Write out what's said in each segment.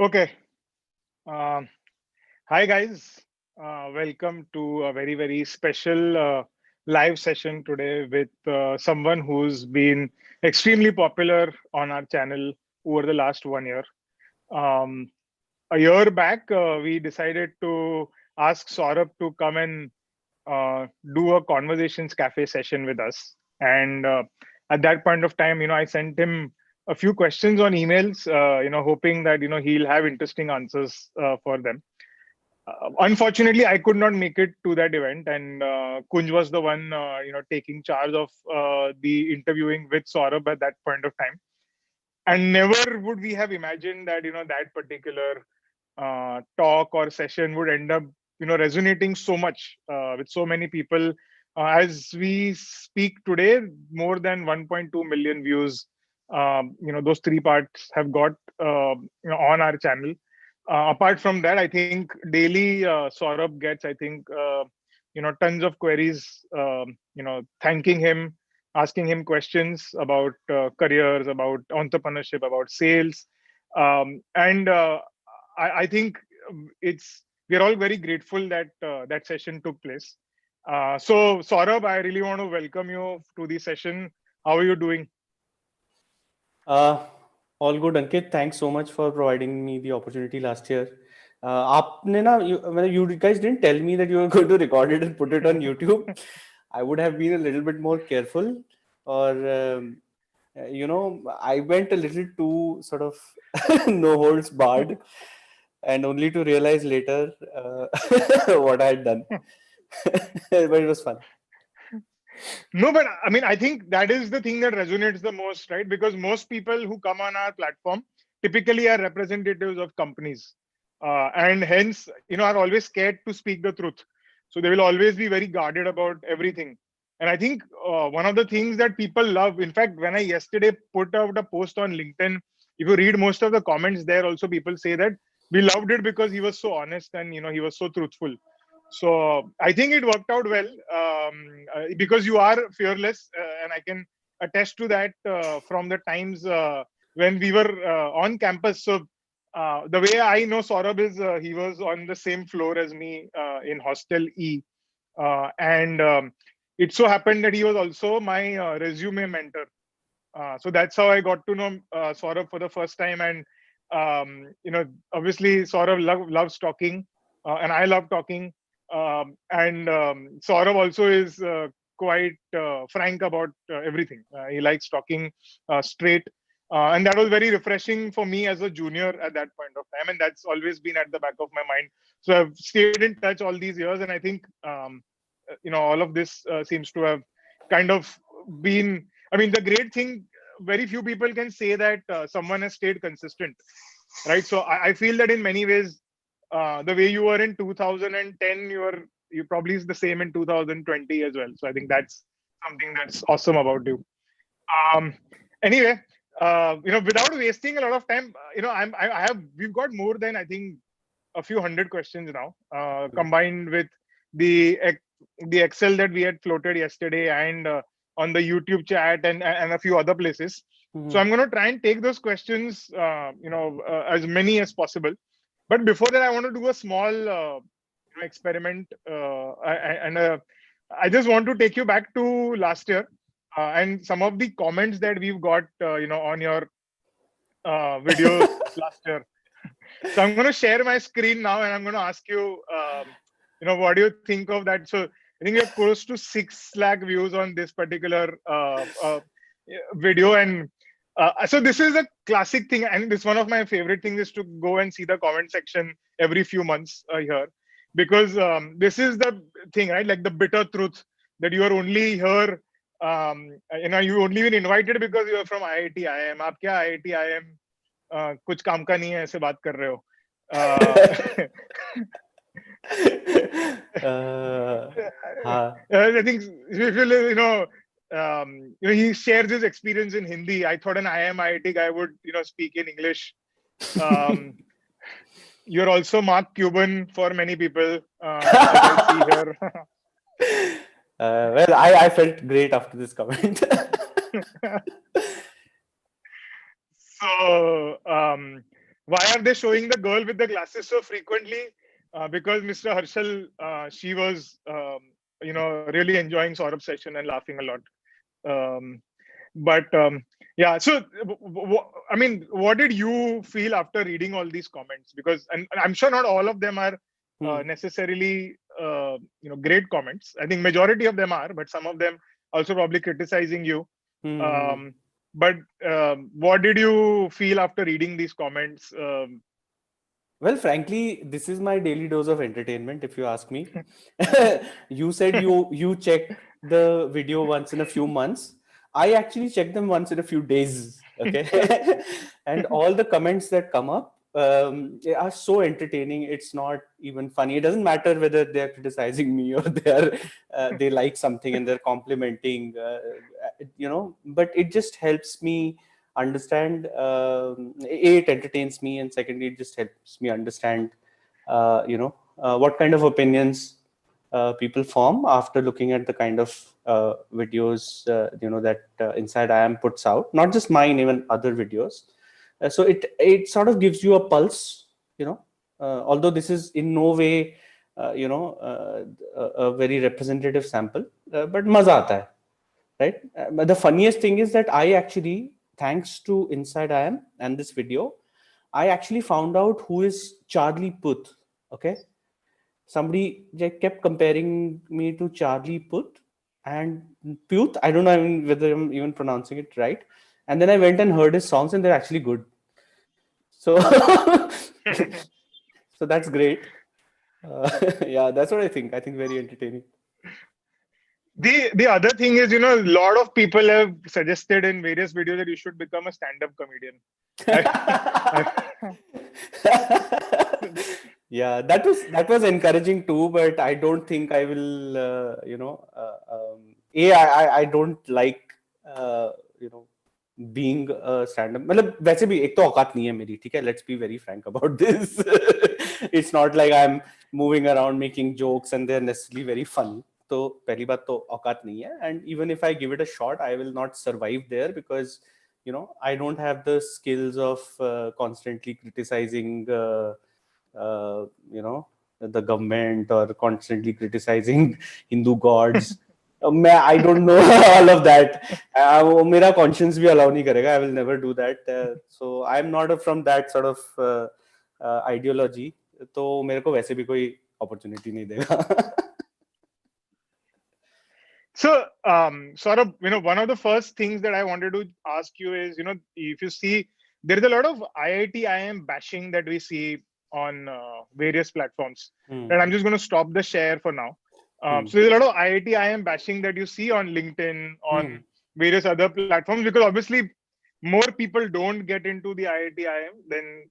Okay. Um, Hi, guys. Welcome to a very, very special live session today with someone who's been extremely popular on our channel over the last 1 year. Um, a year back, we decided to ask Saurabh to come and uh, do a conversations cafe session with us. And at that point of time, I sent him a few questions on emails, hoping that, he'll have interesting answers for them. Unfortunately, I could not make it to that event, and Kunj was the one, taking charge of the interviewing with Saurabh at that point of time. And never would we have imagined that that particular talk or session would end up resonating so much with so many people. As we speak today, more than 1.2 million views. Those three parts have got on our channel. Apart from that, I think daily Saurabh gets, I think, tons of queries, thanking him, asking him questions about careers, about entrepreneurship, about sales. And I think we're all very grateful that that session took place. So, Saurabh, I really want to welcome you to the session. How are you doing? Uh, all good, Ankit. Thanks so much for providing me the opportunity last year. आपने ना you guys didn't tell me that you were going to record it and put it on YouTube. I would have been a little bit more careful, or I went a little too sort of no holds barred, and only to realize later what I had done. But it was fun. No, but I mean, I think that is the thing that resonates the most, right? Because most people who come on our platform typically are representatives of companies, and hence, are always scared to speak the truth. So they will always be very guarded about everything. And I think one of the things that people love, in fact, when I yesterday put out a post on LinkedIn, if you read most of the comments there, also people say that we loved it because he was so honest and he was so truthful. So I think it worked out well, because you are fearless, and I can attest to that from the times when we were on campus. So the way I know Saurabh is he was on the same floor as me in Hostel E, and it so happened that he was also my resume mentor. So that's how I got to know Saurabh for the first time. And obviously Saurabh loves talking, and I love talking. And Saurabh also is quite frank about everything. He likes talking straight. And that was very refreshing for me as a junior at that point of time. And that's always been at the back of my mind. So I've stayed in touch all these years. And I think, all of this seems to have kind of been, I mean, the great thing, very few people can say that someone has stayed consistent, right? So I feel that in many ways, the way you were in 2010, you probably is the same in 2020 as well. So I think that's something that's awesome about you. Um, anyway, without wasting a lot of time, we've got more than, I think, a few hundred questions now, combined with the the Excel that we had floated yesterday, and on the YouTube chat, and a few other places. So Mhm. I'm going to try and take those questions, as many as possible. But before that, I want to do a small experiment, and I just want to take you back to last year, and some of the comments that we've got, on your video last year. So I'm going to share my screen now, and I'm going to ask you, what do you think of that? So I think we have close to 6 lakh views on this particular video, and so this is a classic thing, and this one of my favorite things is to go and see the comment section every few months here, because this is the thing, right? Like the bitter truth that you are only here. You only been invited because you are from IIT IIM. आप क्या IIT IIM कुछ काम का नहीं है ऐसे बात कर रहे हो. uh, हाँ. I think if he shares his experience in Hindi. I thought an IIM IIT guy would speak in English. Um, you're also Mark Cuban for many people, as I see here. Well, I felt great after this comment. So, why are they showing the girl with the glasses so frequently? Because Mr. Harshal, she was, really enjoying Saurabh's session and laughing a lot. Um, but yeah, so I mean, what did you feel after reading all these comments? Because, and I'm sure not all of them are Hmm. necessarily, great comments. I think majority of them are, but some of them also probably criticizing you. Hmm. Um, but what did you feel after reading these comments? Well, frankly, this is my daily dose of entertainment, if you ask me. You said you check the video once in a few months. I actually check them once in a few days. Okay, and all the comments that come up they are so entertaining. It's not even funny. It doesn't matter whether they are criticizing me or they like something and they're complimenting. But it just helps me understand. It entertains me, and secondly, it just helps me understand what kind of opinions people form after looking at the kind of videos that Inside IIM puts out, not just mine, even other videos. So it sort of gives you a pulse, although this is in no way a very representative sample, but maza aata hai, right? But the funniest thing is that I actually, thanks to Inside IIM and this video, I actually found out who is Charlie Puth. Okay, somebody kept comparing me to Charlie Puth and Puth. I don't know whether I'm even pronouncing it right. And then I went and heard his songs, and they're actually good. So, so that's great. Yeah, that's what I think. I think very entertaining. The other thing is, a lot of people have suggested in various videos that you should become a stand-up comedian. I, Yeah, that was encouraging too, but I don't think I will. I don't like being a stand-up. मतलब वैसे भी एक तो औकात नहीं है मेरी, ठीक है? Let's be very frank about this. It's not like I'm moving around making jokes and they're necessarily very funny. तो पहली बात तो औकात नहीं है, and even if I give it a shot, I will not survive there because I don't have the skills of constantly criticizing uh, you know the government or constantly criticizing Hindu gods. I don't know all of that. वो मेरा conscience भी allow नहीं करेगा. I will never do that. So I'm not from that sort of ideology. तो मेरे को वैसे भी कोई opportunity नहीं देगा. so, sort of, one of the first things that I wanted to ask you is, if you see, there is a lot of IIT IIM bashing that we see on various platforms. Hmm. And I'm just going to stop the share for now. Hmm. So there's a lot of IIT IIM bashing that you see on LinkedIn, Hmm. on various other platforms, because obviously more people don't get into the IIT IIM than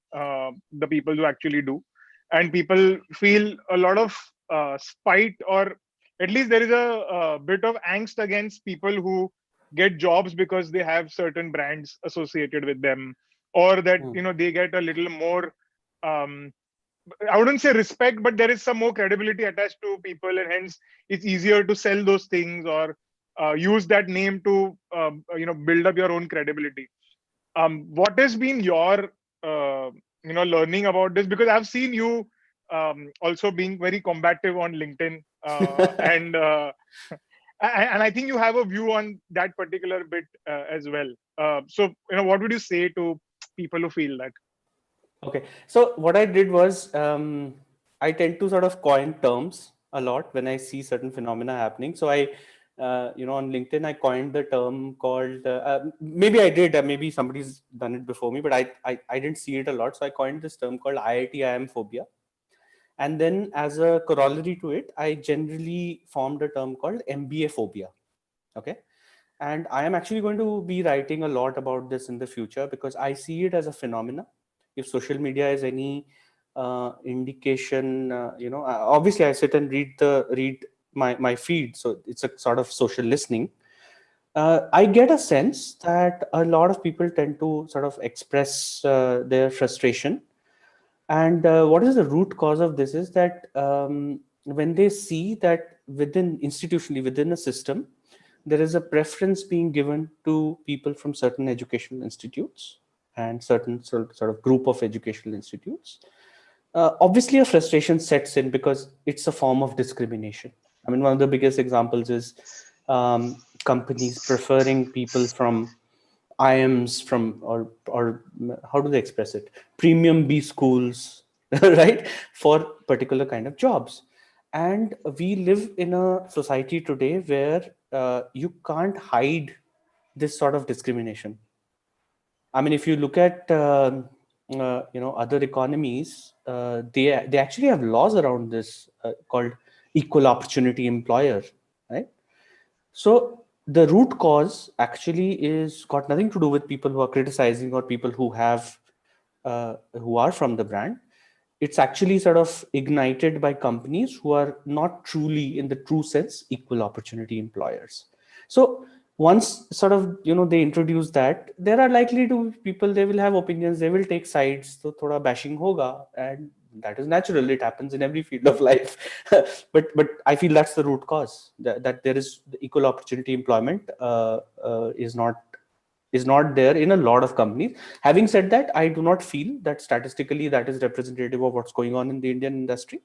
the people who actually do, and people feel a lot of spite, or at least there is a bit of angst against people who get jobs because they have certain brands associated with them, or that Hmm. they get a little more, um, I wouldn't say respect, but there is some more credibility attached to people, and hence it's easier to sell those things, or use that name to build up your own credibility. What has been your learning about this? Because I've seen you also being very combative on LinkedIn, and I think you have a view on that particular bit as well. So what would you say to people who feel that? Okay. So what I did was I tend to sort of coin terms a lot when I see certain phenomena happening. So on LinkedIn, I coined the term called, maybe I did, maybe somebody's done it before me, but I didn't see it a lot. So I coined this term called IIT IIM phobia. And then as a corollary to it, I generally formed a term called MBA phobia. Okay. And I am actually going to be writing a lot about this in the future because I see it as a phenomena. If social media is any indication, obviously I sit and read my feed, so it's a sort of social listening. I get a sense that a lot of people tend to sort of express their frustration, and what is the root cause of this is that when they see that institutionally within a system, there is a preference being given to people from certain educational institutes, and certain sort of group of educational institutes, obviously a frustration sets in because it's a form of discrimination. I mean, one of the biggest examples is companies preferring people from IIMs, from or how do they express it? Premium B schools, right? For particular kind of jobs. And we live in a society today where you can't hide this sort of discrimination. I mean, if you look at other economies, they actually have laws around this called equal opportunity employer, right? So the root cause actually is got nothing to do with people who are criticizing or people who have who are from the brand. It's actually sort of ignited by companies who are not truly, in the true sense, equal opportunity employers. So once sort of they introduce that, there are likely to be people, they will have opinions, they will take sides, so thoda bashing hoga, and that is natural. It happens in every field of life. but I feel that's the root cause, that there is the equal opportunity employment is not there in a lot of companies. Having said that, I do not feel that statistically that is representative of what's going on in the Indian industry.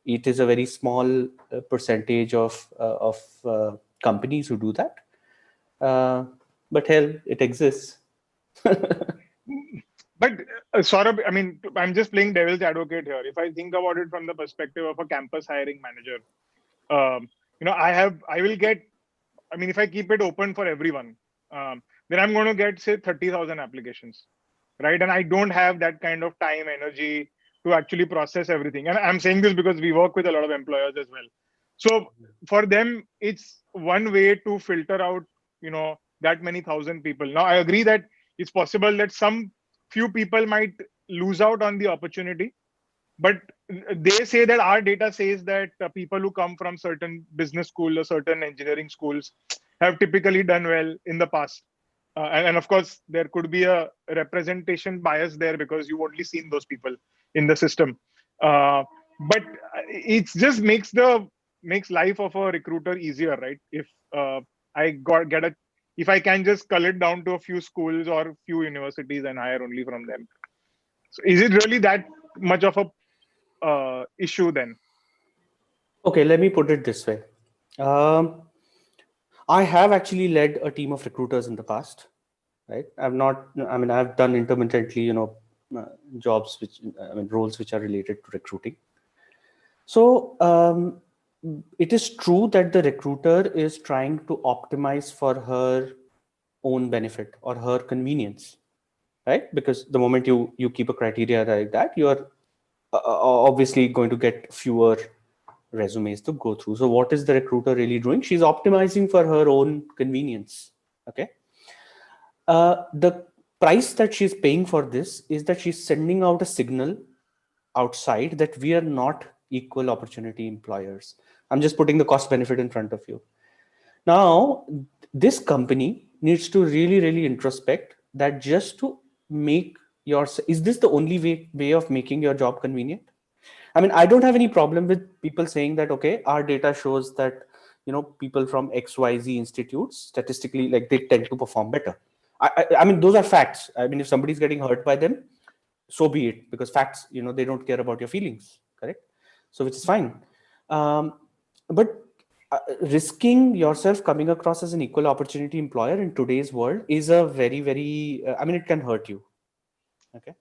It is a very small percentage of companies who do that. But hell, it exists. But Saurabh, I mean, I'm just playing devil's advocate here. If I think about it from the perspective of a campus hiring manager, I will get, I mean, if I keep it open for everyone, then I'm going to get, say, 30,000 applications, right? And I don't have that kind of time, energy to actually process everything. And I'm saying this because we work with a lot of employers as well. So for them, it's one way to filter out, that many thousand people. Now, I agree that it's possible that some few people might lose out on the opportunity, but they say that our data says that people who come from certain business school or certain engineering schools have typically done well in the past. And of course, there could be a representation bias there because you've only seen those people in the system. But it just makes life of a recruiter easier, right? If I get a if I can just cull it down to a few schools or few universities and hire only from them. So is it really that much of a issue then? Okay, let me put it this way. I have actually led a team of recruiters in the past, right? I've done intermittently, jobs roles which are related to recruiting. So it is true that the recruiter is trying to optimize for her own benefit or her convenience, right? Because the moment you keep a criteria like that, you are obviously going to get fewer resumes to go through. So what is the recruiter really doing? She's optimizing for her own convenience. Okay. The price that she's paying for this is that she's sending out a signal outside that we are not equal opportunity employers. I'm just putting the cost benefit in front of you. Now, this company needs to really, really introspect that just to make is this the only way of making your job convenient? I mean, I don't have any problem with people saying that, okay, our data shows that, people from XYZ institutes statistically, like they tend to perform better. I mean, those are facts. I mean, if somebody's getting hurt by them, so be it, because facts, they don't care about your feelings, correct? So which is fine. But risking yourself coming across as an equal opportunity employer in today's world is a very, very, it can hurt you. Okay.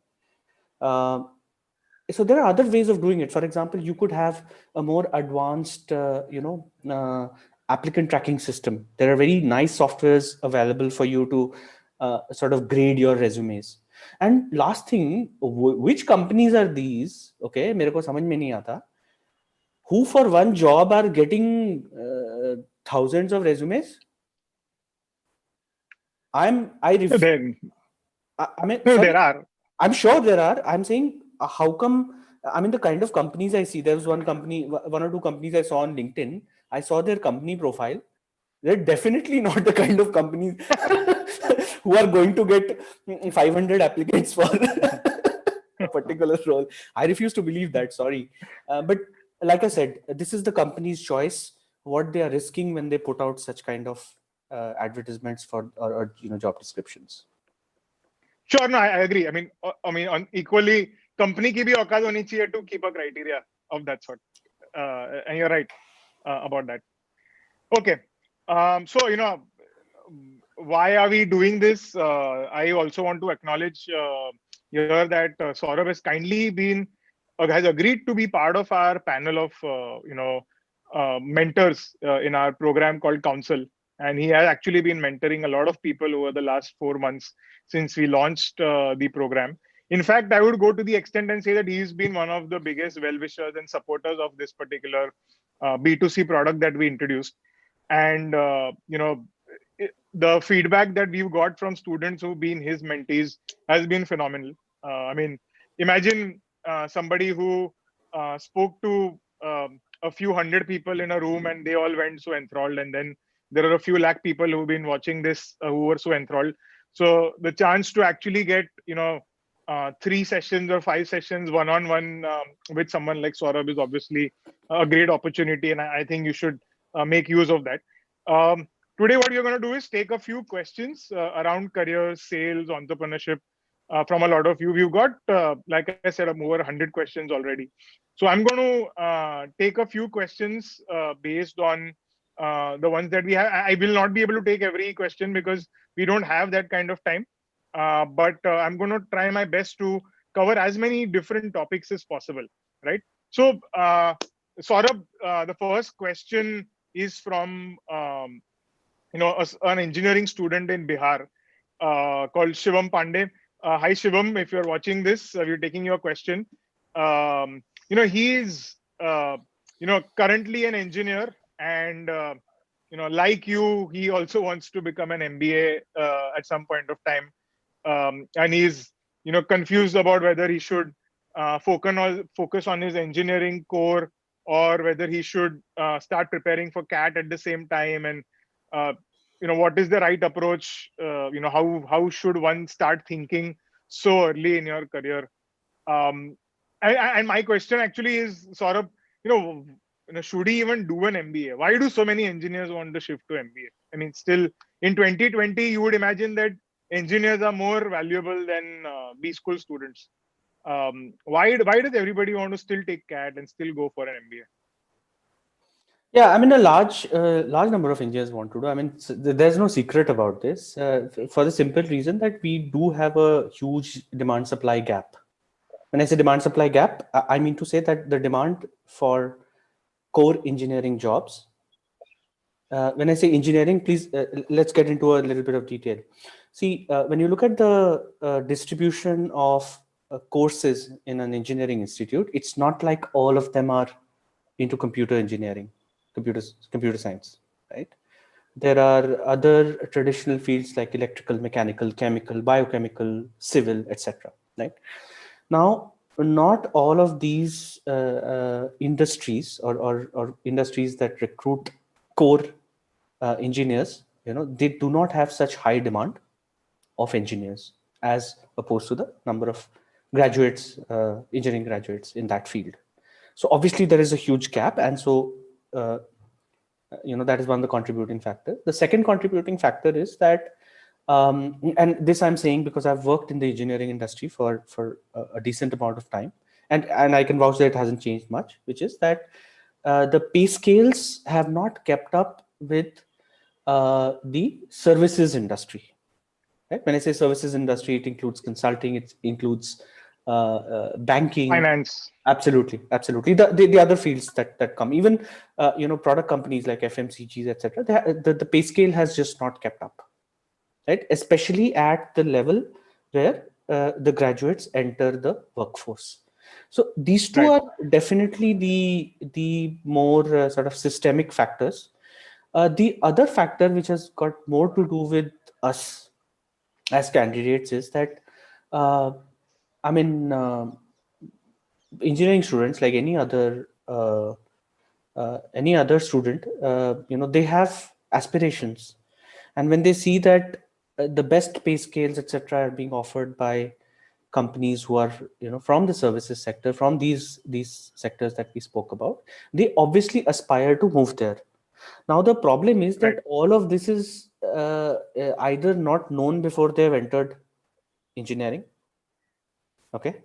So there are other ways of doing it. For example, you could have a more advanced, applicant tracking system. There are very nice softwares available for you to sort of grade your resumes. And last thing, which companies are these? Okay, मेरे को समझ में नहीं आता. Who for one job are getting thousands of resumes? Then Sorry, there are. I'm sure there are. I'm saying, how come? I mean, the kind of companies I see, there was one or two companies I saw on LinkedIn. I saw their company profile. They're definitely not the kind of companies who are going to get 500 applicants for a particular role. I refuse to believe that. Sorry. But like I said, this is the company's choice, what they are risking when they put out such kind of advertisements for or job descriptions. Sure, no, I agree. On equally, company की भी औकात होनी चाहिए to keep a criteria of that sort. And you're right about that. Okay. So, why are we doing this? I also want to acknowledge here that Saurabh has kindly been, has agreed to be part of our panel of, mentors in our program called Council. And he has actually been mentoring a lot of people over the last 4 months since we launched the program. In fact, I would go to the extent and say that he's been one of the biggest well-wishers and supporters of this particular B2C product that we introduced. And the feedback that we've got from students who've been his mentees has been phenomenal. Imagine somebody who spoke to a few hundred people in a room and they all went so enthralled, and then there are a few lakh people who've been watching this who were so enthralled. So the chance to actually get 3 sessions or 5 sessions one-on-one with someone like Saurabh is obviously a great opportunity, and I think you should make use of that. Um, Today, what we're going to do is take a few questions around career, sales, entrepreneurship from a lot of you. We've got, like I said, over 100 questions already. So I'm going to take a few questions based on the ones that we have. I will not be able to take every question because we don't have that kind of time. But I'm going to try my best to cover as many different topics as possible, right? So, Saurabh, the first question is from an engineering student in Bihar called Shivam Pandey. Hi, Shivam. If you're watching this, we're taking your question. He is, currently an engineer, and like you, he also wants to become an MBA at some point of time, and he's, confused about whether he should focus on his engineering core, or whether he should start preparing for CAT at the same time, and uh, what is the right approach. How should one start thinking so early in your career. Um, and, and my question actually is, sort of, you know should he even do an MBA? Why do so many engineers want to shift to MBA? I mean, still in 2020 you would imagine that engineers are more valuable than B school students. Why does everybody want to still take CAT and still go for an MBA? Yeah, I mean, a large number of engineers want to do. I mean, there's no secret about this, for the simple reason that we do have a huge demand supply gap. When I say demand supply gap, I mean to say that the demand for core engineering jobs. When I say engineering, please, let's get into a little bit of detail. See, when you look at the distribution of courses in an engineering institute, it's not like all of them are into computer engineering, computer science, right? There are other traditional fields like electrical, mechanical, chemical, biochemical, civil, etc. Right? Now, not all of these industries or industries that recruit core engineers, they do not have such high demand of engineers as opposed to the number of graduates, engineering graduates in that field. So obviously there is a huge gap, and so that is one of the contributing factor. The second contributing factor is that, and this I'm saying because I've worked in the engineering industry for a decent amount of time, and I can vouch that it hasn't changed much, which is that the pay scales have not kept up with the services industry. Right? When I say services industry, it includes consulting, it includes banking. Finance. Absolutely. The other fields that come, even product companies like FMCGs, etc. The pay scale has just not kept up, right? Especially at the level where the graduates enter the workforce. So these two Right. are definitely the more sort of systemic factors. The other factor which has got more to do with us as candidates is that, uh, I mean, engineering students, like any other student, they have aspirations, and when they see that the best pay scales, etc., are being offered by companies who are from the services sector, from these sectors that we spoke about, they obviously aspire to move there. Now the problem is Right. that all of this is either not known before they've entered engineering. Okay.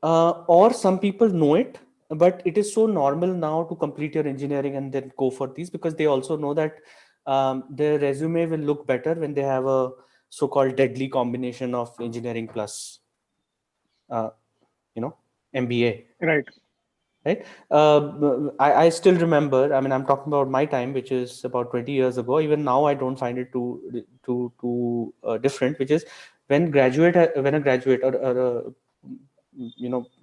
Or some people know it, but it is so normal now to complete your engineering and then go for these, because they also know that their resume will look better when they have a so-called deadly combination of engineering plus uh, MBA. Right. Right. I still remember, I mean, I'm talking about my time, which is about 20 years ago. Even now I don't find it too different, which is when a graduate, or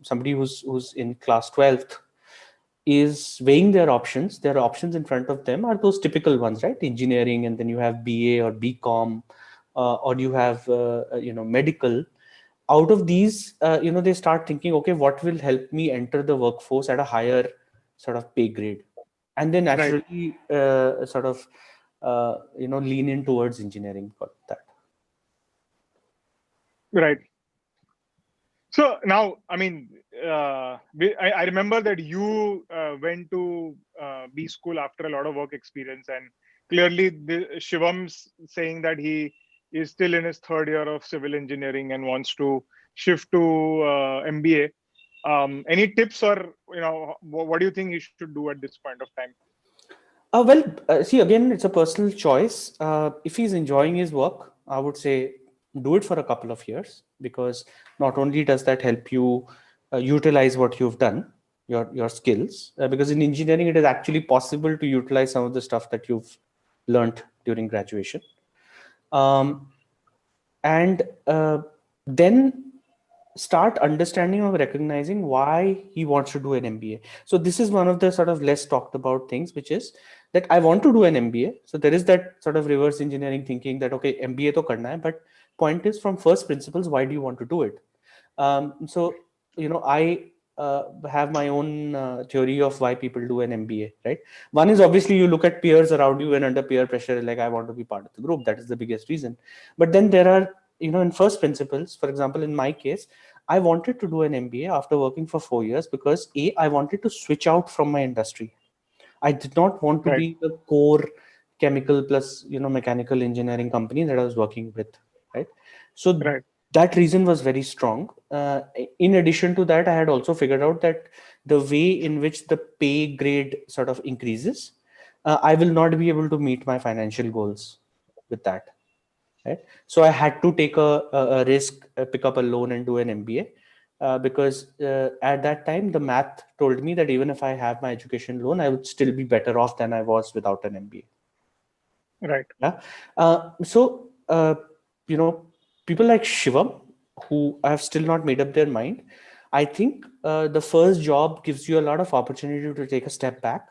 somebody who's in class 12th is weighing their options in front of them are those typical ones, right? Engineering, and then you have BA or BCom, or you have medical. Out of these, they start thinking, okay, what will help me enter the workforce at a higher sort of pay grade, and they Right. naturally sort of lean in towards engineering for that. Right. So now, I mean, I remember that you went to B school after a lot of work experience, and clearly, Shivam's saying that he is still in his third year of civil engineering and wants to shift to MBA. Any tips, or what do you think he should do at this point of time? See, again, it's a personal choice. If he's enjoying his work, I would say do it for a couple of years, because not only does that help you utilize what you've done, your skills, because in engineering, it is actually possible to utilize some of the stuff that you've learned during graduation. And then start understanding or recognizing why he wants to do an MBA. So this is one of the sort of less talked about things, which is that I want to do an MBA. So there is that sort of reverse engineering thinking that, okay, MBA to karna hai, but point is, from first principles, why do you want to do it? So I have my own theory of why people do an MBA, right? One is, obviously, you look at peers around you, and under peer pressure, like, I want to be part of the group. That is the biggest reason. But then there are, in first principles, for example, in my case, I wanted to do an MBA after working for 4 years, because I wanted to switch out from my industry. I did not want to Right. be the core chemical plus mechanical engineering company that I was working with, right? So Right. that reason was very strong. In addition to that, I had also figured out that the way in which the pay grade sort of increases, I will not be able to meet my financial goals with that, right? So I had to take a risk, pick up a loan and do an MBA, because at that time the math told me that even if I have my education loan, I would still be better off than I was without an MBA. Right. Yeah. So you know, people like Shivam, who have still not made up their mind, I think the first job gives you a lot of opportunity to take a step back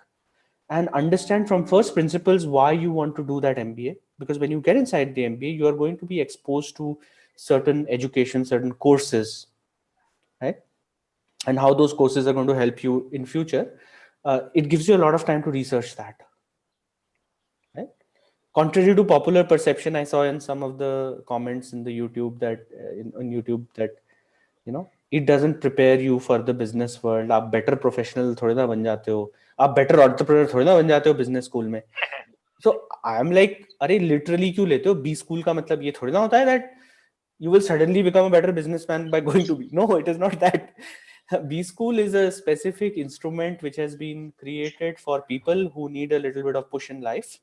and understand from first principles why you want to do that MBA. Because when you get inside the MBA, you are going to be exposed to certain education, certain courses, right? And how those courses are going to help you in future. It gives you a lot of time to research that, right? Contrary to popular perception, I saw in some of the comments in the YouTube that on YouTube that it doesn't prepare you for the business world. आप better professional थोड़ी ना बन जाते हो, आप better entrepreneur थोड़ी ना बन जाते हो business school में. So I am like, अरे literally क्यों लेते हो? B school का मतलब ये थोड़ी ना होता है that you will suddenly become a better businessman by going to B. No, it is not that. B school is a specific instrument which has been created for people who need a little bit of push in life,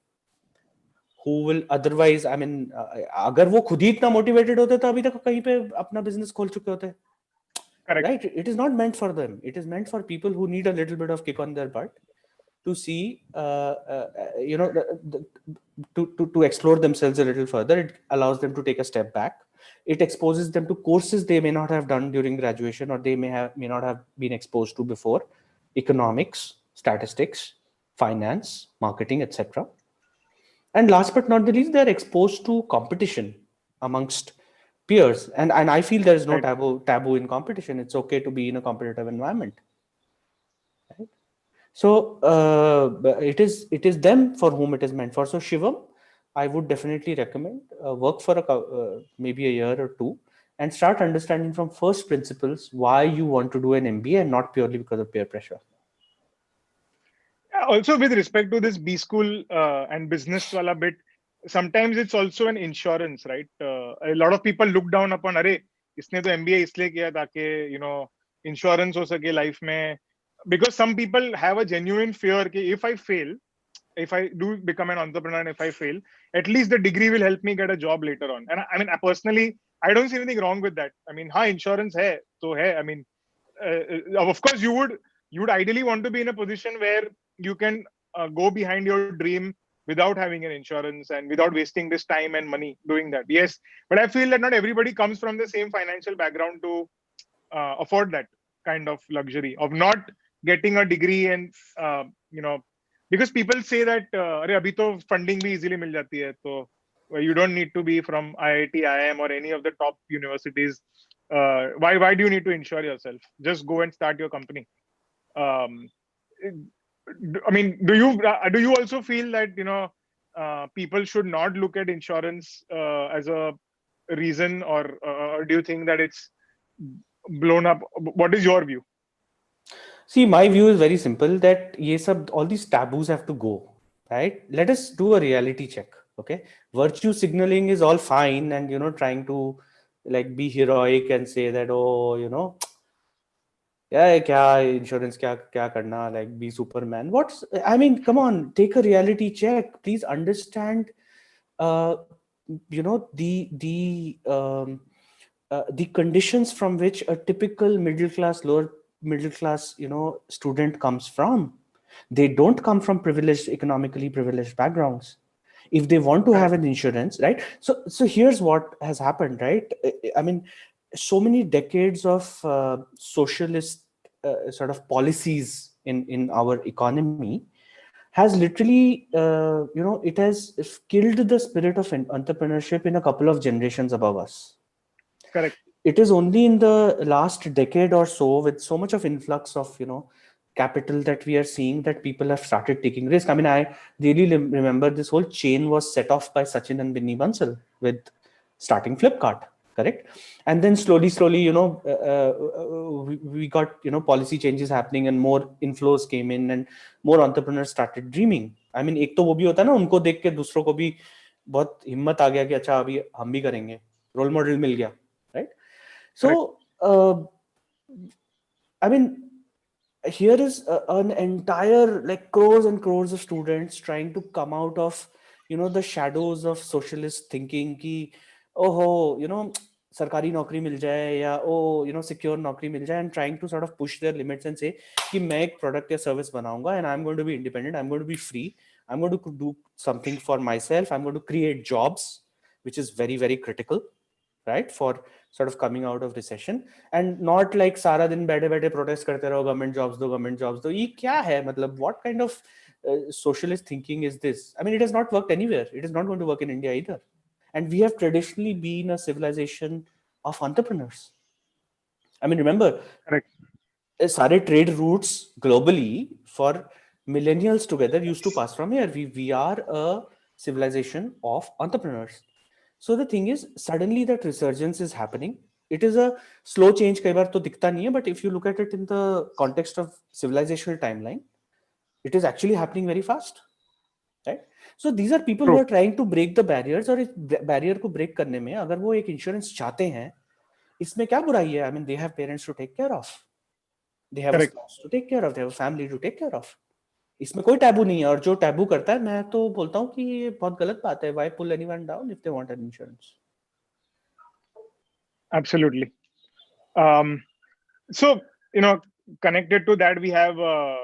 who will otherwise, I mean, अगर वो खुद ही इतना motivated होते तो अभी तक कहीं पे अपना business खोल चुके होते, Correct. right? It is not meant for them. It is meant for people who need a little bit of kick on their butt to see, to explore themselves a little further. It allows them to take a step back. It exposes them to courses they may not have done during graduation, or they may not have been exposed to before: economics, statistics, finance, marketing, etc. And last but not the least, they're exposed to competition amongst peers. And I feel there is no Right. taboo in competition. It's okay to be in a competitive environment. Right? So it is them for whom it is meant for. So Shivam, I would definitely recommend work for maybe a year or two, and start understanding from first principles why you want to do an MBA, and not purely because of peer pressure. Also, with respect to this B school and business wala bit, sometimes it's also an insurance, right? A lot of people look down upon, array, इसने तो MBA इसलिए किया ताकि insurance हो सके life में. Because some people have a genuine fear कि if I do become an entrepreneur and if I fail, at least the degree will help me get a job later on. And I mean, personally, I don't see anything wrong with that. I mean, हाँ, insurance है, तो है. I mean, of course, you would ideally want to be in a position where you can go behind your dream without having an insurance and without wasting this time and money doing that. Yes, but I feel that not everybody comes from the same financial background to afford that kind of luxury of not getting a degree and because people say that अरे अभी तो funding भी easily मिल जाती है, तो you don't need to be from IIT IIM or any of the top universities. Why do you need to insure yourself? Just go and start your company. um, I mean, do you also feel that people should not look at insurance as a reason, or do you think that it's blown up? What is your view? See, my view is very simple that all these taboos have to go, right? Let us do a reality check. Okay. Virtue signaling is all fine and, trying to like be heroic and say that, oh, yeah, kya insurance, kya karna, like be Superman. I mean, come on, take a reality check. Please understand, uh, the conditions from which a typical middle class, lower middle class, student comes from. They don't come from economically privileged backgrounds. If they want to have Correct. an insurance, right? So here's what has happened, right? I mean, so many decades of socialist sort of policies in our economy has literally, it has killed the spirit of entrepreneurship in a couple of generations above us. Correct. It is only in the last decade or so, with so much of influx of capital, that we are seeing that people have started taking risk. I mean, I really remember this whole chain was set off by Sachin and Binny Bansal with starting Flipkart, correct? And then slowly, we got policy changes happening and more inflows came in and more entrepreneurs started dreaming. I mean, एक तो वो भी होता है ना, उनको देख के दूसरों को भी बहुत हिम्मत आ गया कि अच्छा अभी हम भी करेंगे, रोल मॉडल मिल गया, right? Correct. So, I mean, here is an entire like crores and crores of students trying to come out of the shadows of socialist thinking ki oh sarkari naukri mil jaye ya secure naukri mil jaye, and trying to sort of push their limits and say कि मैं एक product या service बनाऊंगा and I'm going to be independent, I'm going to be free, I'm going to do something for myself, I'm going to create jobs, which is very very critical, right, for sort of coming out of recession. And not like सारा दिन बैठे बैठे protest करते रहो, government jobs दो. ये क्या है, मतलब what kind of socialist thinking is this? I mean, it has not worked anywhere. It is not going to work in India either. And we have traditionally been a civilization of entrepreneurs. I mean, remember, Correct. सारे trade routes globally for millennials together used to pass from here. We are a civilization of entrepreneurs. So the thing is, suddenly that resurgence is happening. It is a slow change, कई बार तो दिखता नहीं है, but if you look at it in the context of civilizational timeline, it is actually happening very fast, right? So these are people who True. are trying to break the barriers, और इस barrier को break करने में अगर वो एक insurance चाहते हैं, इसमें क्या बुराई है? I mean, they have parents to take care of, they have a Correct. spouse to take care of, they have a family to take care of. इसमें कोई टैबू नहीं है, और जो टैबू करता है, मैं तो बोलता हूँ कि ये बहुत गलत बात है. Why pull anyone down if they want an insurance? Absolutely. So, connected to that, we have, a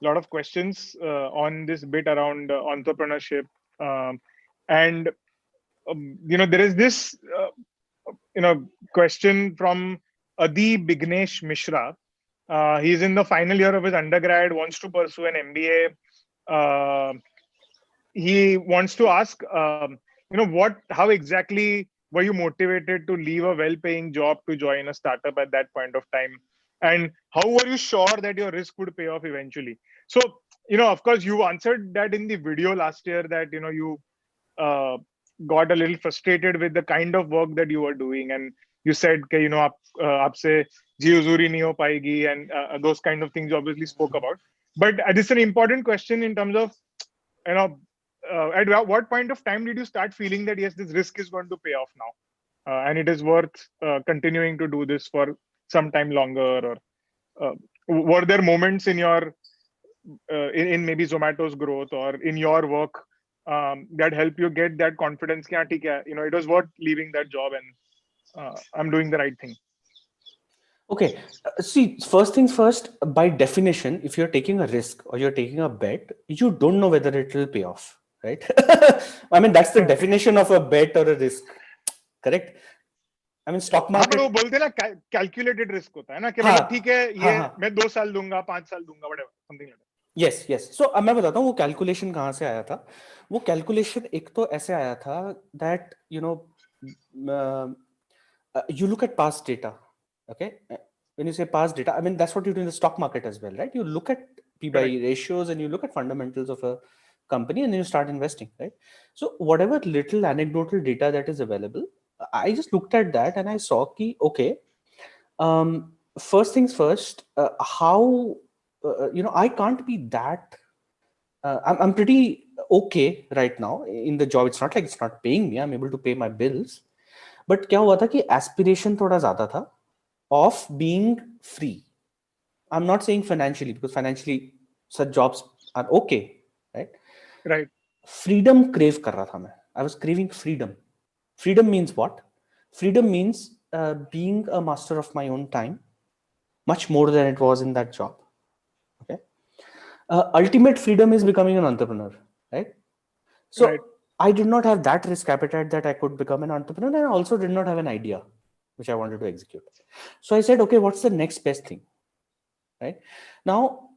lot of questions on this bit around entrepreneurship. And, there is this, question from Adi Bignesh Mishra. He's in the final year of his undergrad, wants to pursue an MBA. He wants to ask, how exactly were you motivated to leave a well-paying job to join a startup at that point of time? And how were you sure that your risk would pay off eventually? So, of course, you answered that in the video last year that, you uh, got a little frustrated with the kind of work that you were doing. And you said, कि, आपसे जी हुजूरी नहीं हो पाएगी, and those kind of things you obviously spoke about. But this is an important question in terms of, at what point of time did you start feeling that, yes, this risk is going to pay off now? and it is worth continuing to do this for some time longer? Or were there moments in your in maybe Zomato's growth or in your work that help you get that confidence? Kya, theek hai, it was worth leaving that job, and I'm doing the right thing. Okay. See, first things first, by definition, if you're taking a risk or you're taking a bet, you don't know whether it will pay off, right? I mean, that's the definition of a bet or a risk, correct? I mean, stock हाँ, but market. वो बोलते हैं ना calculated risk होता है ना कि हाँ, मतलब ठीक है हाँ, ये हाँ. मैं 2 साल दूंगा 5 साल दूंगा whatever something like that. Yes yes so अब मैं बताता हूँ वो कैलकुलेशन कहाँ से आया था. वो कैलकुलेशन एक तो ऐसे आया था that you look at past data, okay? When you say past data, I mean that's what you do in the stock market as well, right? You look at P by Correct. ratios and you look at fundamentals of a company and then you start investing, right? So whatever little anecdotal data that is available, I just looked at that and I saw ki okay, first things first, how I can't be that. I'm pretty okay right now in the job. It's not like it's not paying me. I'm able to pay my bills. But क्या हुआ था कि aspiration थोड़ा ज्यादा था of being free. I am not saying financially because financially such jobs are okay, right? Right. Freedom crave कर रहा था मैं. I was craving freedom. Freedom means what? Freedom means being a master of my own time much more than it was in that job. Okay. Ultimate freedom is becoming an entrepreneur, right? So Right. I did not have that risk appetite that I could become an entrepreneur, and I also did not have an idea which I wanted to execute. So I said, okay, what's the next best thing? Right now,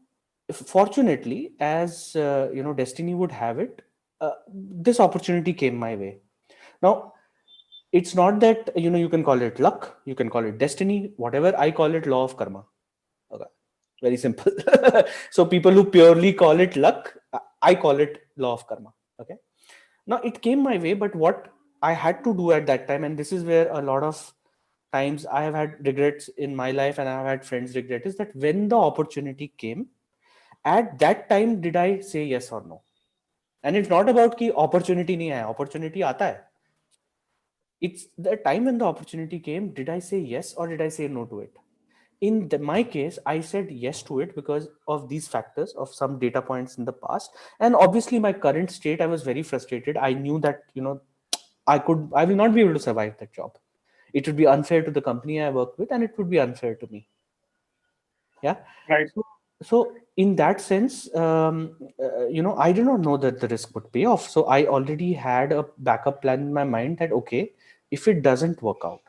fortunately, as destiny would have it, this opportunity came my way. Now, it's not that you can call it luck, you can call it destiny, whatever. I call it law of karma. Okay, very simple. So people who purely call it luck, I call it law of karma. Okay. Now it came my way, but what I had to do at that time, and this is where a lot of times I have had regrets in my life and I have had friends regret, is that when the opportunity came, at that time, did I say yes or no? And it's not about ki opportunity nahi hai, opportunity aata hai. It's the time when the opportunity came, did I say yes or did I say no to it? In my case, I said yes to it because of these factors, of some data points in the past, and obviously my current state. I was very frustrated. I knew that I will not be able to survive that job. It would be unfair to the company I work with, and it would be unfair to me. Yeah. Right. So in that sense, I did not know that the risk would pay off. So I already had a backup plan in my mind that, okay, if it doesn't work out,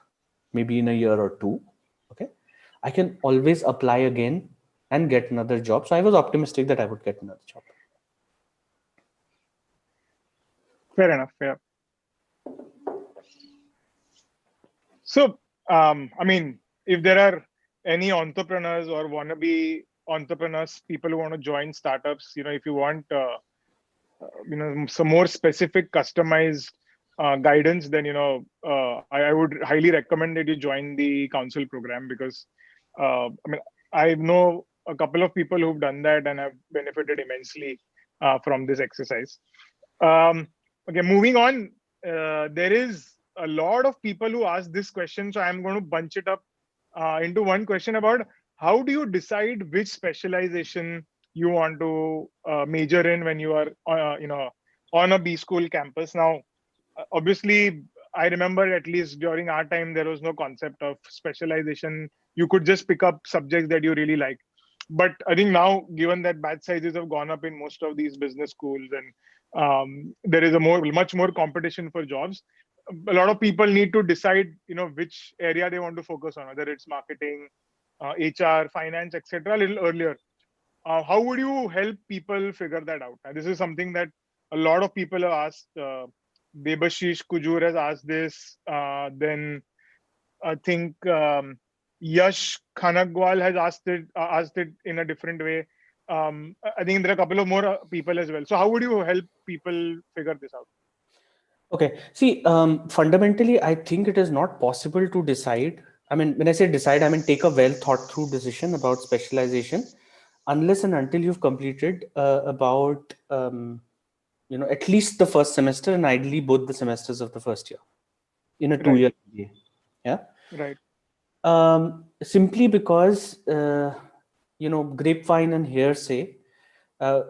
maybe in a year or two, okay, I can always apply again and get another job. So I was optimistic that I would get another job. Fair enough. Yeah. So, I mean, if there are any entrepreneurs or wannabe entrepreneurs, people who want to join startups, if you want, some more specific, customized guidance, then I would highly recommend that you join the council program, because I mean, I know a couple of people who've done that and have benefited immensely from this exercise. Okay, moving on. There is a lot of people who ask this question, so I'm going to bunch it up into one question about how do you decide which specialization you want to major in when you are, on a B school campus. Now, obviously, I remember at least during our time there was no concept of specialization. You could just pick up subjects that you really like. But I think now, given that batch sizes have gone up in most of these business schools, and there is much more competition for jobs, a lot of people need to decide, which area they want to focus on, whether it's marketing, HR, finance, etc. A little earlier. How would you help people figure that out? This is something that a lot of people have asked. Debashish Kujur has asked this. Then I think Yash Khanagwal has asked it in a different way. I think there are a couple of more people as well. So how would you help people figure this out? Okay. See, fundamentally, I think it is not possible to decide. I mean, when I say decide, I mean take a well thought through decision about specialization, unless and until you've completed about at least the first semester and ideally both the semesters of the first year. in a Right. 2-year MBA. Yeah. Right. Simply because, grapevine and hearsay, uh,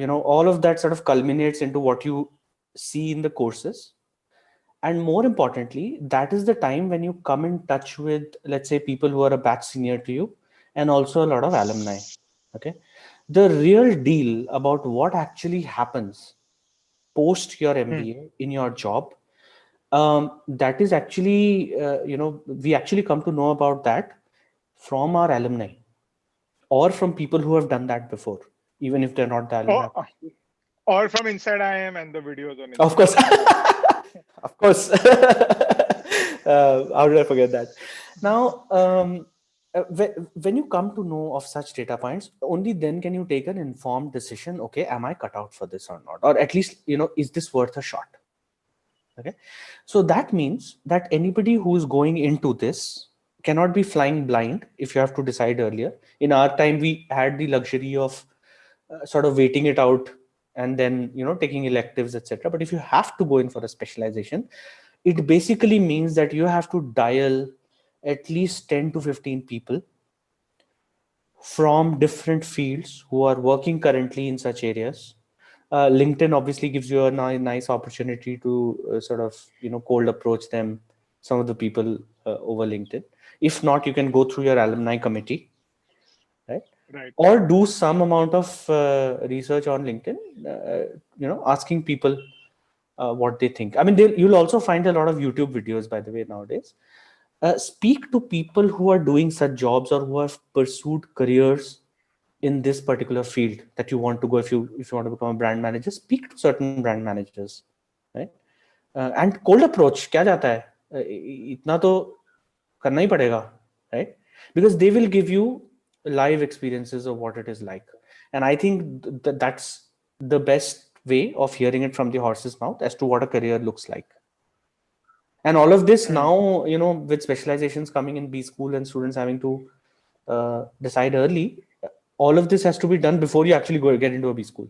all of that sort of culminates into what you see in the courses. And more importantly, that is the time when you come in touch with, let's say, people who are a batch senior to you, and also a lot of alumni. Okay. The real deal about what actually happens post your Hmm. MBA in your job, that is actually, we actually come to know about that from our alumni or from people who have done that before, even if they're not the alumni. Or, or from inside IIM and the videos on Of Instagram. course. Of course. How did I forget that? Now, when you come to know of such data points, only then can you take an informed decision. Okay, am I cut out for this or not? Or at least, is this worth a shot? Okay. So that means that anybody who is going into this cannot be flying blind if you have to decide earlier. In our time, we had the luxury of sort of waiting it out and then taking electives, etc. But if you have to go in for a specialization, it basically means that you have to dial at least 10 to 15 people from different fields who are working currently in such areas. LinkedIn obviously gives you a nice opportunity to sort of cold approach them, some of the people over LinkedIn. If not, you can go through your alumni committee, right? Right. Or do some amount of research on LinkedIn, asking people what they think. I mean, you'll also find a lot of YouTube videos, by the way, nowadays. Speak to people who are doing such jobs or who have pursued careers in this particular field that you want to go. If you want to become a brand manager, speak to certain brand managers, right? And cold approach क्या जाता है, इतना तो करना ही पड़ेगा, right? Because they will give you live experiences of what it is like. And I think that's the best way of hearing it from the horse's mouth as to what a career looks like. And all of this Hmm. now, with specializations coming in B school and students having to decide early, all of this has to be done before you actually go get into a B school.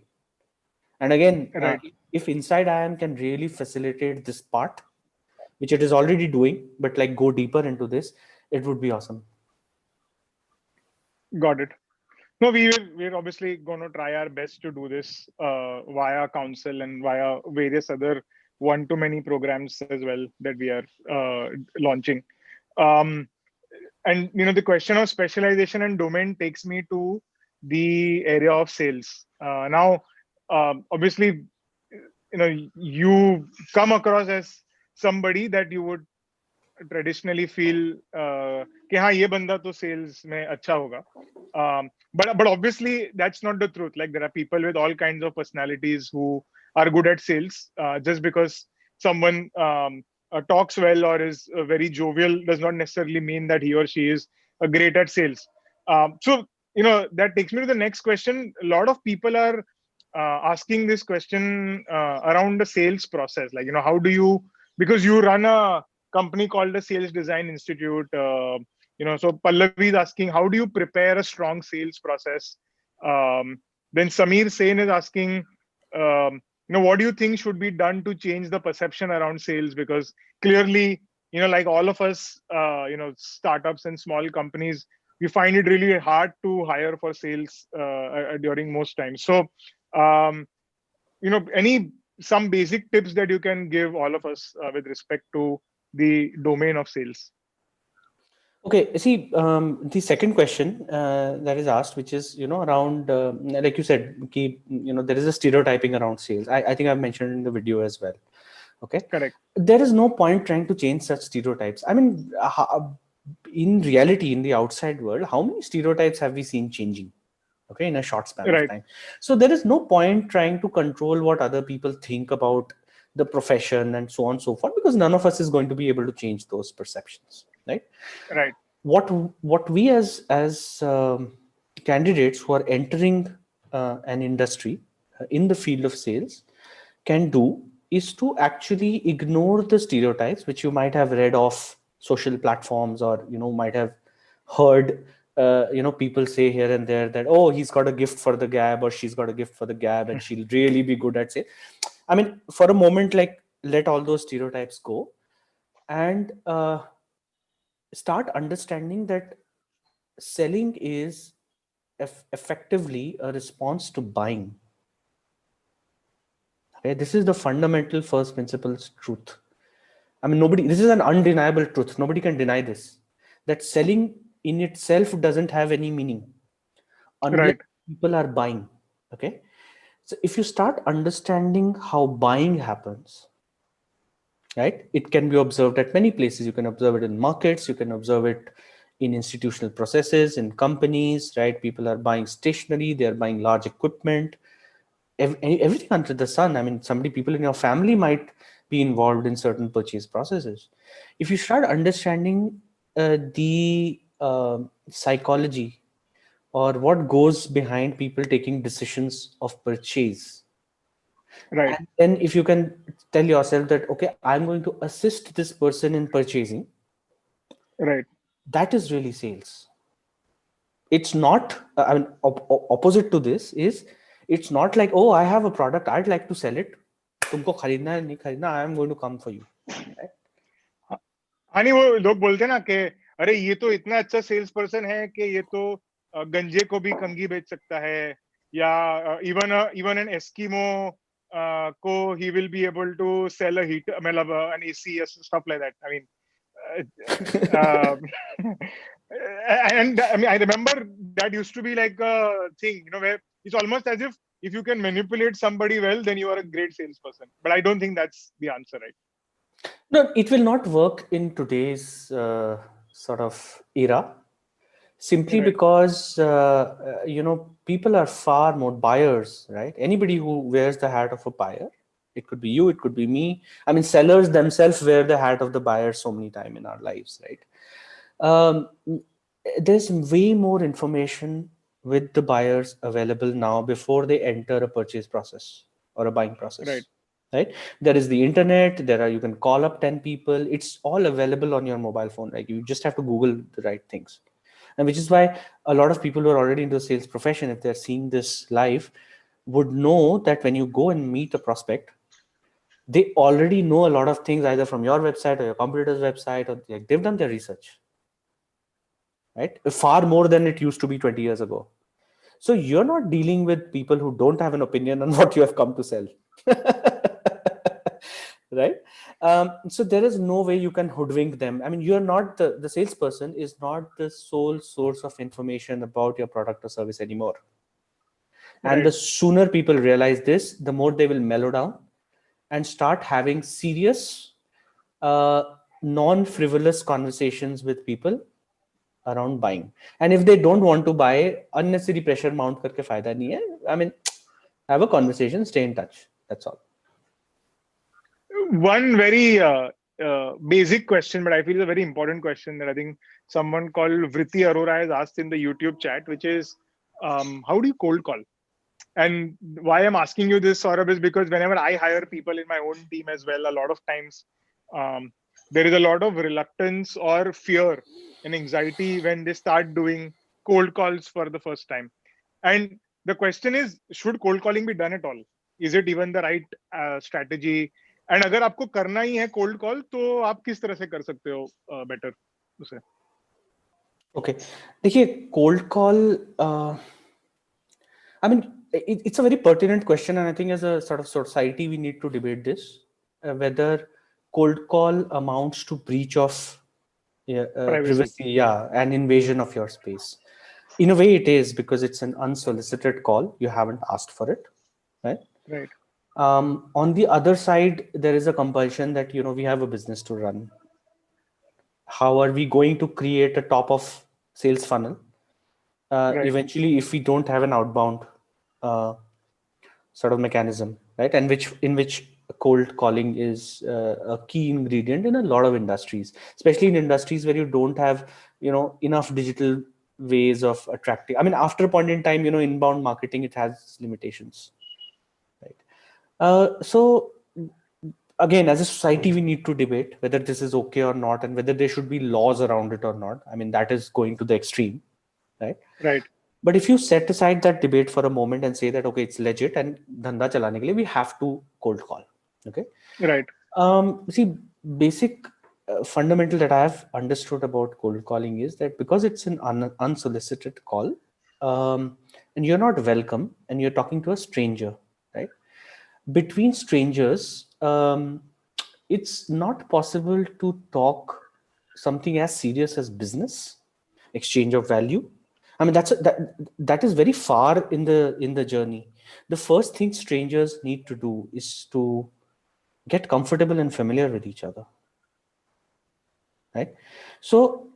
And again, Right. if Inside IIM can really facilitate this part, which it is already doing, but like go deeper into this, it would be awesome. Got it. No, we're obviously going to try our best to do this via council and via various other one-to-many programs as well that we are launching. Um, and the question of specialization and domain takes me to the area of sales. Now, obviously, you come across as somebody that you would traditionally feel कि हाँ ये बंदा तो sales में अच्छा होगा but obviously that's not the truth. Like there are people with all kinds of personalities who are good at sales. Just because someone talks well or is very jovial does not necessarily mean that he or she is great at sales. So that takes me to the next question. A lot of people are asking this question around the sales process. Like how do you, because you run a company called the Sales Design Institute. So Pallavi is asking, how do you prepare a strong sales process? Then Samir Sen is asking, what do you think should be done to change the perception around sales? Because clearly, like all of us, startups and small companies, we find it really hard to hire for sales during most times. So, any some basic tips that you can give all of us with respect to the domain of sales? Okay, see, the second question that is asked, which is, around, like you said, there is a stereotyping around sales. I think I've mentioned in the video as well. Okay. Correct. There is no point trying to change such stereotypes. I mean, in reality, in the outside world, how many stereotypes have we seen changing? Okay, in a short span of Right. time. So there is no point trying to control what other people think about the profession and so on and so forth, because none of us is going to be able to change those perceptions, right? Right. What we as candidates who are entering an industry in the field of sales can do is to actually ignore the stereotypes which you might have read off social platforms, or might have heard people say here and there that, oh, he's got a gift for the gab, or she's got a gift for the gab, and she'll really be good at sales. I mean, for a moment, like, let all those stereotypes go. and start understanding that selling is effectively a response to buying. Okay, this is the fundamental first principles truth. I mean, this is an undeniable truth. Nobody can deny this. That selling in itself doesn't have any meaning unless Right. people are buying. Okay. So if you start understanding how buying happens, right, it can be observed at many places. You can observe it in markets, you can observe it in institutional processes, in companies, right? People are buying stationery, they are buying large equipment, everything under the sun. I mean, people in your family might be involved in certain purchase processes. If you start understanding the psychology or what goes behind people taking decisions of purchase, Right. and then if you can tell yourself that, okay, I'm going to assist this person in purchasing, Right. that is really sales. It's not, I mean, opposite to this is, it's not like, oh, I have a product, I'd like to sell it, तुमको खरीदना है नहीं खरीदना, I am going to come for you. हाँ, नहीं, वो लोग बोलते हैं ना कि अरे ये तो इतना अच्छा सेल्स पर्सन है कि ये तो गंजे को भी कंघी बेच सकता है, या इवन इवन एन एस्किमो को he will be able to sell a heat, मतलब an AC, stuff like that. I mean, and I mean, I remember that used to be like a thing, where it's almost as if you can manipulate somebody well, then you are a great salesperson. But I don't think that's the answer, right? No, it will not work in today's sort of era, simply Right. because people are far more buyers, right? Anybody who wears the hat of a buyer, it could be you, it could be me. I mean, sellers themselves wear the hat of the buyer so many times in our lives, right? um, there's way more information with the buyers available now before they enter a purchase process or a buying Right. process, right? There is the internet, you can call up 10 people, it's all available on your mobile phone, right? You just have to Google the right things. And which is why a lot of people who are already into the sales profession, if they're seeing this live, would know that when you go and meet a prospect, they already know a lot of things either from your website or your competitor's website, or like they've done their research, right? Far more than it used to be 20 years ago. So you're not dealing with people who don't have an opinion on what you have come to sell. Right? So there is no way you can hoodwink them. I mean, you're not the salesperson is not the sole source of information about your product or service anymore. And Right. the sooner people realize this, the more they will mellow down and start having serious, non-frivolous conversations with people around buying. And if they don't want to buy, unnecessary pressure mount करके फायदा नहीं है. I mean, have a conversation, stay in touch. That's all. One very basic question, but I feel is a very important question that I think someone called Vritti Arora has asked in the YouTube chat, which is, how do you cold call? And why I'm asking you this, Saurabh, is because whenever I hire people in my own team as well, a lot of times there is a lot of reluctance or fear and anxiety when they start doing cold calls for the first time. And the question is, should cold calling be done at all? Is it even the right strategy? And अगर आपको करना ही है cold call, तो आप किस तरह से कर सकते हो बेटर उसे? ओके, देखिए, cold call, I mean, it's a very pertinent question, and I think as a sort of society we need to debate this, whether cold call amounts to breach of Privacy. privacy, yeah, and invasion of your space. In a way it is, because it's an unsolicited call, you haven't asked for it, right? Right. On the other side, there is a compulsion that we have a business to run. How are we going to create a top of sales funnel Right. eventually if we don't have an outbound sort of mechanism, right? And in which cold calling is a key ingredient in a lot of industries, especially in industries where you don't have enough digital ways of attracting. I mean, after a point in time, inbound marketing, it has limitations, right? So again, as a society, we need to debate whether this is okay or not, and whether there should be laws around it or not. I mean, that is going to the extreme, right? Right. But if you set aside that debate for a moment and say that, okay, it's legit and dhanda chalane ke liye we have to cold call, okay? Right. See, basic fundamental that I have understood about cold calling is that because it's an unsolicited call, and you're not welcome, and you're talking to a stranger, right? Between strangers, it's not possible to talk something as serious as business, exchange of value. I mean, that is very far in the journey. The first thing strangers need to do is to get comfortable and familiar with each other, right? So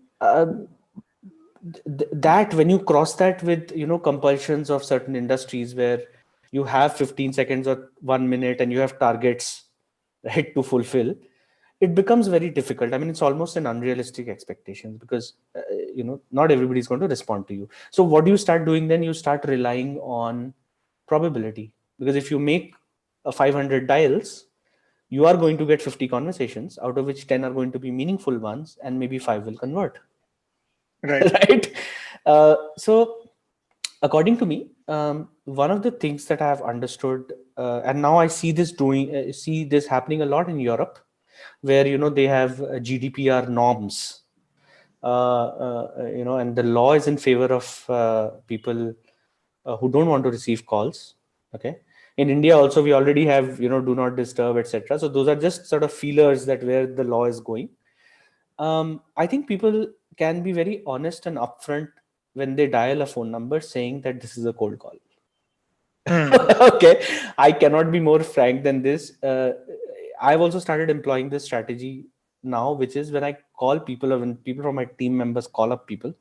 that when you cross that with compulsions of certain industries where you have 15 seconds or 1 minute and you have targets, right, to fulfill, it becomes very difficult. I mean, it's almost an unrealistic expectation because not everybody is going to respond to you. So what do you start doing then? You start relying on probability, because if you make 500 dials, you are going to get 50 conversations, out of which 10 are going to be meaningful ones and maybe 5 will convert. Right. Right. So according to me, one of the things that I have understood, and now I see this happening a lot in Europe, where they have GDPR norms, and the law is in favor of people who don't want to receive calls. Okay. In India also, we already have do not disturb, etc. So those are just sort of feelers that where the law is going. I think people can be very honest and upfront when they dial a phone number saying that this is a cold call. Hmm. Okay, I cannot be more frank than this. I've also started employing this strategy now, which is when I call people, or when people from my team members call up people,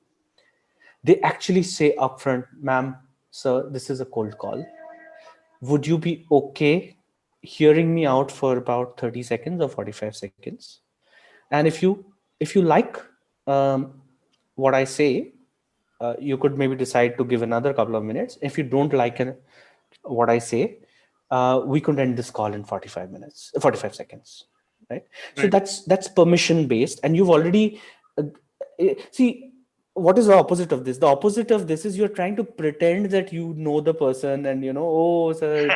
they actually say upfront, "Ma'am, sir, this is a cold call. Would you be okay hearing me out for about 30 seconds or 45 seconds? And if you like what I say, you could maybe decide to give another couple of minutes. If you don't like what I say, we could end this call in 45 seconds, right? So Right. that's permission based, and you've already see what is the opposite of this. The opposite of this is you're trying to pretend that you know the person, and oh sir,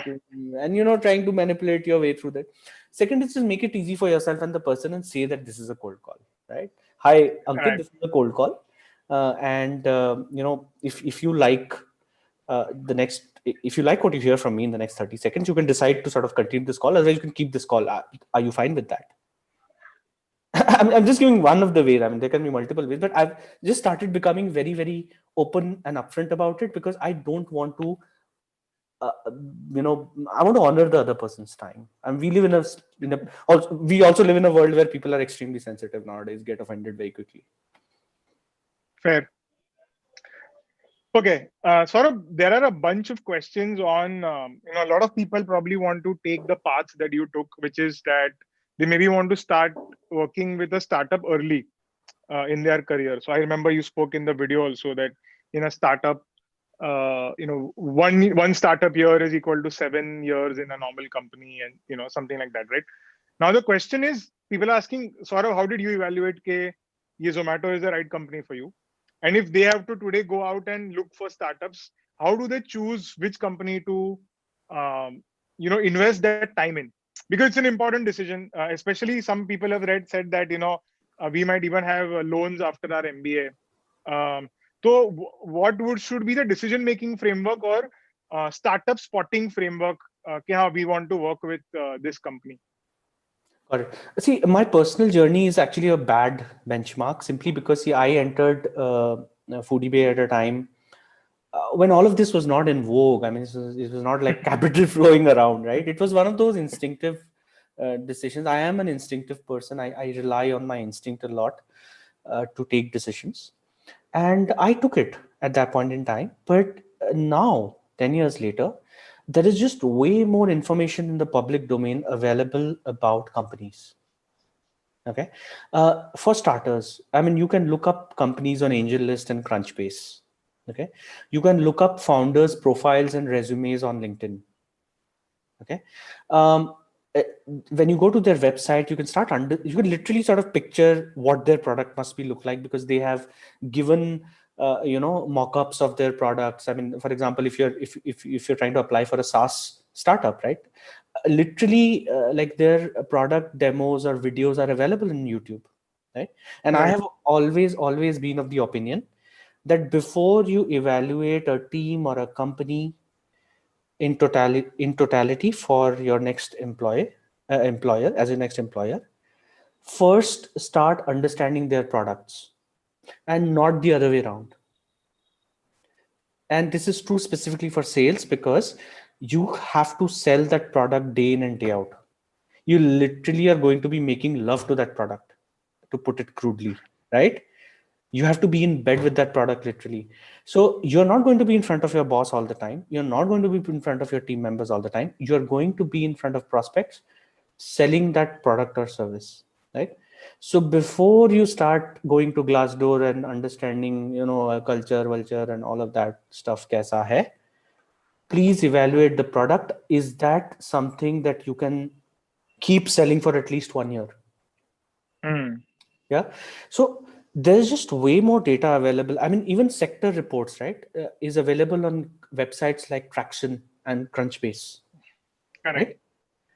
and trying to manipulate your way through that. Second is just make it easy for yourself and the person and say that this is a cold call, right? Hi Ankit, Right. this is a cold call, and if you like the next if you like what you hear from me in the next 30 seconds, you can decide to sort of continue this call, otherwise you can keep this call. Are you fine with that? I'm just giving one of the ways. I mean, there can be multiple ways, but I've just started becoming very, very open and upfront about it, because I don't want to, uh, I want to honor the other person's time. And we live we also live in a world where people are extremely sensitive nowadays, get offended very quickly. Fair. Okay. Saurabh, there are a bunch of questions on, a lot of people probably want to take the path that you took, which is that they maybe want to start working with a startup early in their career. So I remember you spoke in the video also that in a startup, one startup year is equal to 7 years in a normal company, and something like that, right? Now the question is, people are asking, Saurabh, how did you evaluate ke ye Zomato is the right company for you? And if they have to today go out and look for startups, how do they choose which company to, invest that time in? Because it's an important decision. Especially some people have said that we might even have loans after our MBA. So, what should be the decision making framework or startup spotting framework? We want to work with this company. Got it. See, my personal journey is actually a bad benchmark, simply because I entered Foodie Bay at a time when all of this was not in vogue. I mean, it was not like capital flowing around, right? It was one of those instinctive decisions. I am an instinctive person. I rely on my instinct a lot to take decisions. And I took it at that point in time. But now, 10 years later, there is just way more information in the public domain available about companies. Okay. For starters, I mean, you can look up companies on AngelList and Crunchbase. Okay. You can look up founders' profiles and resumes on LinkedIn. Okay. Um, eh, when you go to their website, you can you can literally sort of picture what their product must be look like, because they have given mock-ups of their products. I mean, for example, if you're trying to apply for a SaaS startup, right? Literally, like their product demos or videos are available in YouTube. right? And I Right. have always been of the opinion that before you evaluate a team or a company in totality for your next employer as your next employer, first start understanding their products and not the other way around. And this is true specifically for sales, because you have to sell that product day in and day out. You literally are going to be making love to that product, to put it crudely, right? You have to be in bed with that product literally. So you're not going to be in front of your boss all the time. You're not going to be in front of your team members all the time. You're going to be in front of prospects selling that product or service, right? So before you start going to Glassdoor and understanding, culture, vulture, and all of that stuff, kaisa hai, please evaluate the product. Is that something that you can keep selling for at least 1 year? Hmm. Yeah. So there's just way more data available. I mean, even sector reports, right, is available on websites like Traction and Crunchbase, Correct. right?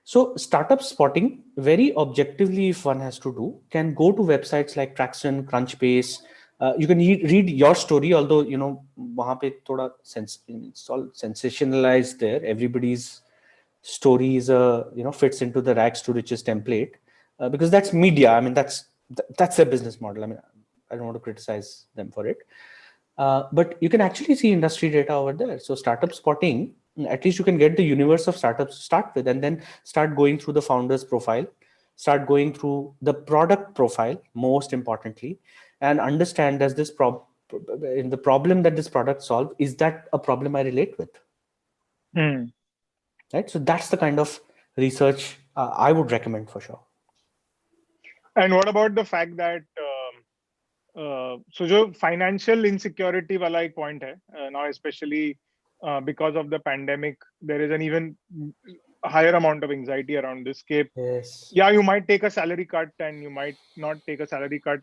So startup spotting, very objectively, if one has to do, can go to websites like Traction, Crunchbase. You can read your story, although वहाँ पे थोड़ा it's all sensationalized there. Everybody's story is fits into the rags to riches template, because that's media. I mean, that's their business model. I mean, I don't want to criticize them for it. But you can actually see industry data over there. So startup spotting, at least you can get the universe of startups to start with, and then start going through the founder's profile, start going through the product profile, most importantly, and understand, does this in the problem that this product solve, is that a problem I relate with? Hmm. Right. So that's the kind of research I would recommend for sure. And what about the fact that so जो financial insecurity वाला एक point है now, especially because of the pandemic, there is an even higher amount of anxiety around this. Ke, Yes. yeah, you might take a salary cut and you might not take a salary cut.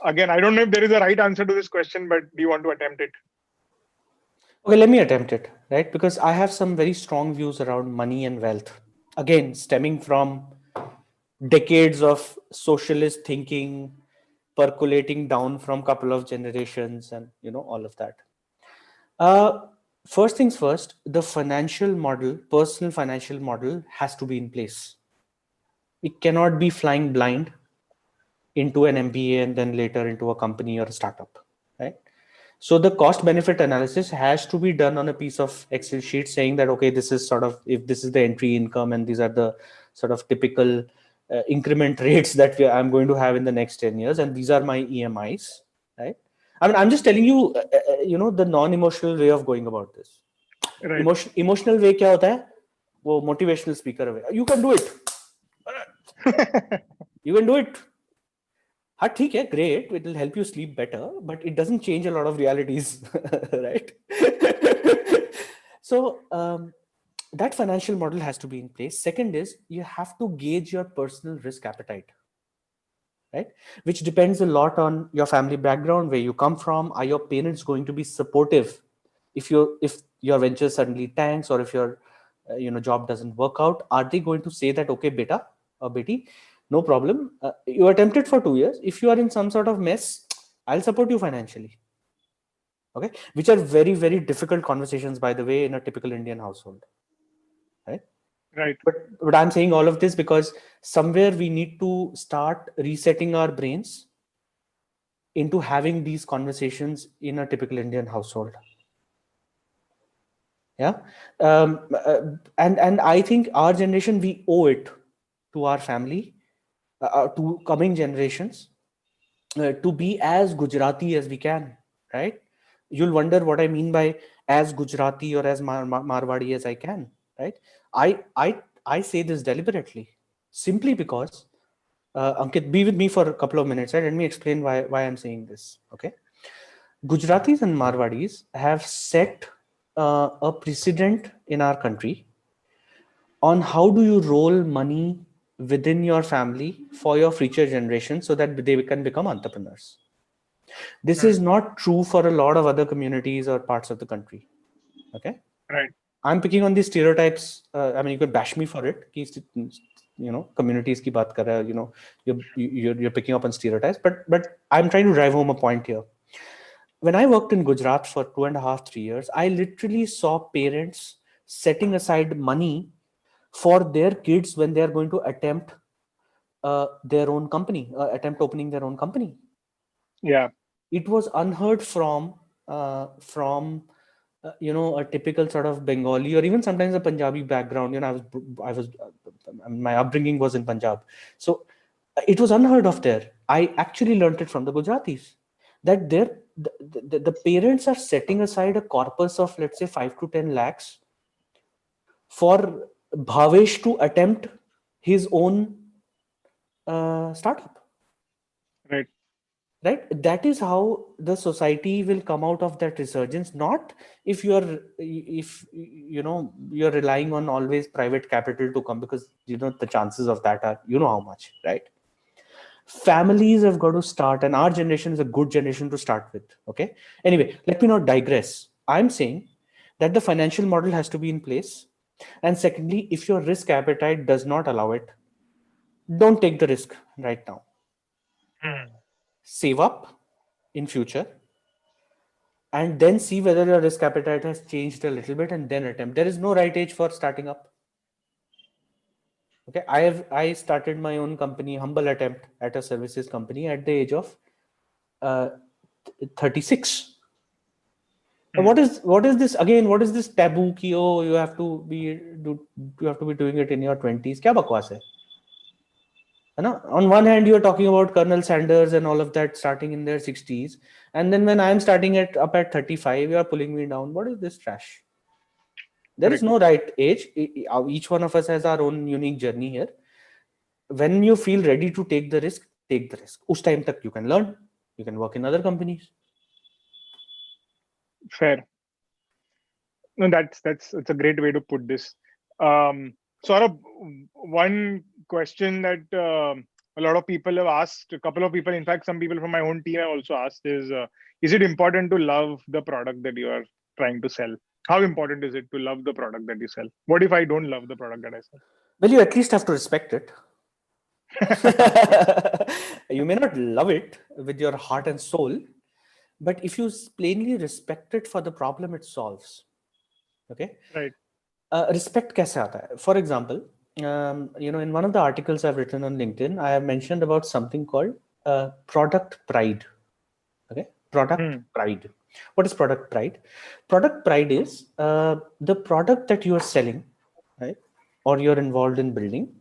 Again, I don't know if there is a right answer to this question, but do you want to attempt it? Okay, let me attempt it, right? Because I have some very strong views around money and wealth. Again, stemming from decades of socialist thinking, percolating down from couple of generations, and all of that. Uh, First things first, the financial model, personal financial model, has to be in place. It cannot be flying blind into an MBA and then later into a company or a startup, right? So the cost benefit analysis has to be done on a piece of Excel sheet saying that, okay, this is sort of, if this is the entry income and these are the sort of typical increment rates that I'm going to have in the next 10 years, and these are my EMIs, right? I mean, I'm just telling you, the non-emotional way of going about this. Right. Emotional way क्या होता है? वो motivational speaker way. You can do it. You can do it. हाँ ठीक है, great, it will help you sleep better, but it doesn't change a lot of realities, right? So that financial model has to be in place. Second is, you have to gauge your personal risk appetite, right? Which depends a lot on your family background, where you come from. Are your parents going to be supportive if your venture suddenly tanks, or if your job doesn't work out? Are they going to say that, okay, beta or beti, no problem, you attempted for 2 years, if you are in some sort of mess, I'll support you financially? Okay, which are very, very difficult conversations, by the way, in a typical Indian household, right? Right. But I'm saying all of this because somewhere we need to start resetting our brains into having these conversations in a typical Indian household. Yeah. And I think our generation, we owe it to our family, to coming generations, to be as Gujarati as we can, right? You'll wonder what I mean by as Gujarati or as Marwadi as I can, right? I say this deliberately, simply because, Ankit, be with me for a couple of minutes, right? Let me explain why I'm saying this, okay? Gujaratis and Marwadis have set a precedent in our country on how do you roll money within your family for your future generation so that they can become entrepreneurs. This is not true for a lot of other communities or parts of the country. Okay. Right. I'm picking on these stereotypes. I mean, you could bash me for it. communities ki baat kar raha hai, you're picking up on stereotypes, but I'm trying to drive home a point here. When I worked in Gujarat for 2.5, 3 years, I literally saw parents setting aside money for their kids when they are going to attempt their own company, attempt opening their own company. Yeah. It was unheard from a typical sort of Bengali or even sometimes a Punjabi background. My upbringing was in Punjab, so it was unheard of there. I actually learned it from the Gujaratis, that the parents are setting aside a corpus of, let's say, 5 to 10 lakhs for Bhavesh to attempt his own startup. Right. Right, that is how the society will come out of that resurgence. Not if you're relying on always private capital to come, because the chances of that are how much, right? Families have got to start, and our generation is a good generation to start with. Okay, anyway, let me not digress. I'm saying that the financial model has to be in place, and secondly, if your risk appetite does not allow it, don't take the risk right now. Save up in future, and then see whether your risk appetite has changed a little bit, and then attempt. There is no right age for starting up. Okay, I started my own company, humble attempt at a services company, at the age of 36. What is this again? What is this taboo? Ki, oh, you have to be doing it in your 20s. Kya bakwas hai? On one hand, you're talking about Colonel Sanders and all of that starting in their 60s, and then when I'm starting up at 35, you're pulling me down. What is this trash? There is no right age. Each one of us has our own unique journey here. When you feel ready to take the risk, take the risk. Us time tak you can learn, you can work in other companies. Fair. No, that's a great way to put this. Saurabh, one question that a lot of people have asked, a couple of people, in fact, some people from my own team have also asked, is it important to love the product that you are trying to sell? How important is it to love the product that you sell? What if I don't love the product that I sell? Well, you at least have to respect it. Of course. You may not love it with your heart and soul, but if you plainly respect it for the problem it solves, okay? Right. Respect kaise aata hai? For example, in one of the articles I've written on LinkedIn, I have mentioned about something called product pride. Okay, product pride. What is product pride? Product pride is the product that you are selling, right, or you're involved in building.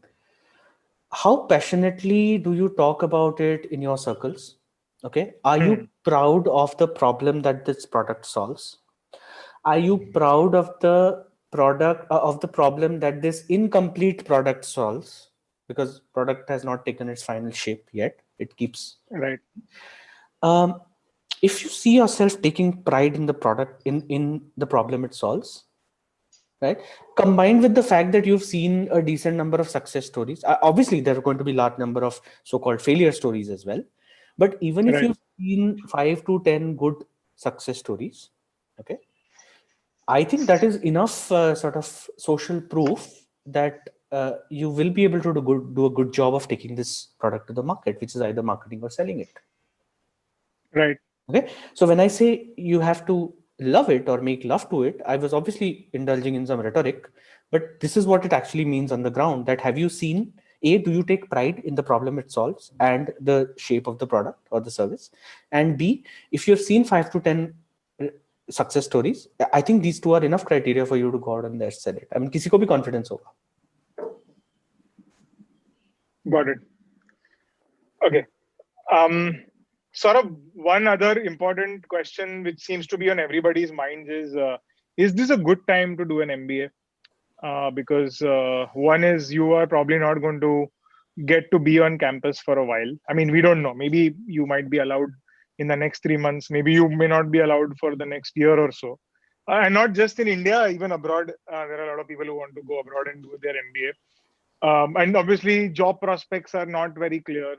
How passionately do you talk about it in your circles? Okay, are you proud of the problem that this product solves? Are you proud of the product of the problem that this incomplete product solves? Because product has not taken its final shape yet. It keeps Right. If you see yourself taking pride in the product, in the problem it solves, right, combined with the fact that you've seen a decent number of success stories, obviously there are going to be large number of so-called failure stories as well, but even if Right. you've seen 5 to 10 good success stories, okay, I think that is enough sort of social proof that you will be able to do a good job of taking this product to the market, which is either marketing or selling it. Right. Okay, so when I say you have to love it or make love to it, I was obviously indulging in some rhetoric, but this is what it actually means on the ground. That have you seen, A, do you take pride in the problem it solves and the shape of the product or the service? And B, if you've seen 5 to 10 success stories, I think these two are enough criteria for you to go out and there sell it. I mean, किसी को भी confidence होगा. Got it. Okay. Sort of one other important question which seems to be on everybody's minds is this a good time to do an MBA? Because one is you are probably not going to get to be on campus for a while. I mean, we don't know. Maybe you might be allowed in the next 3 months. Maybe you may not be allowed for the next year or so. And not just in India, even abroad. There are a lot of people who want to go abroad and do their MBA. And obviously, job prospects are not very clear.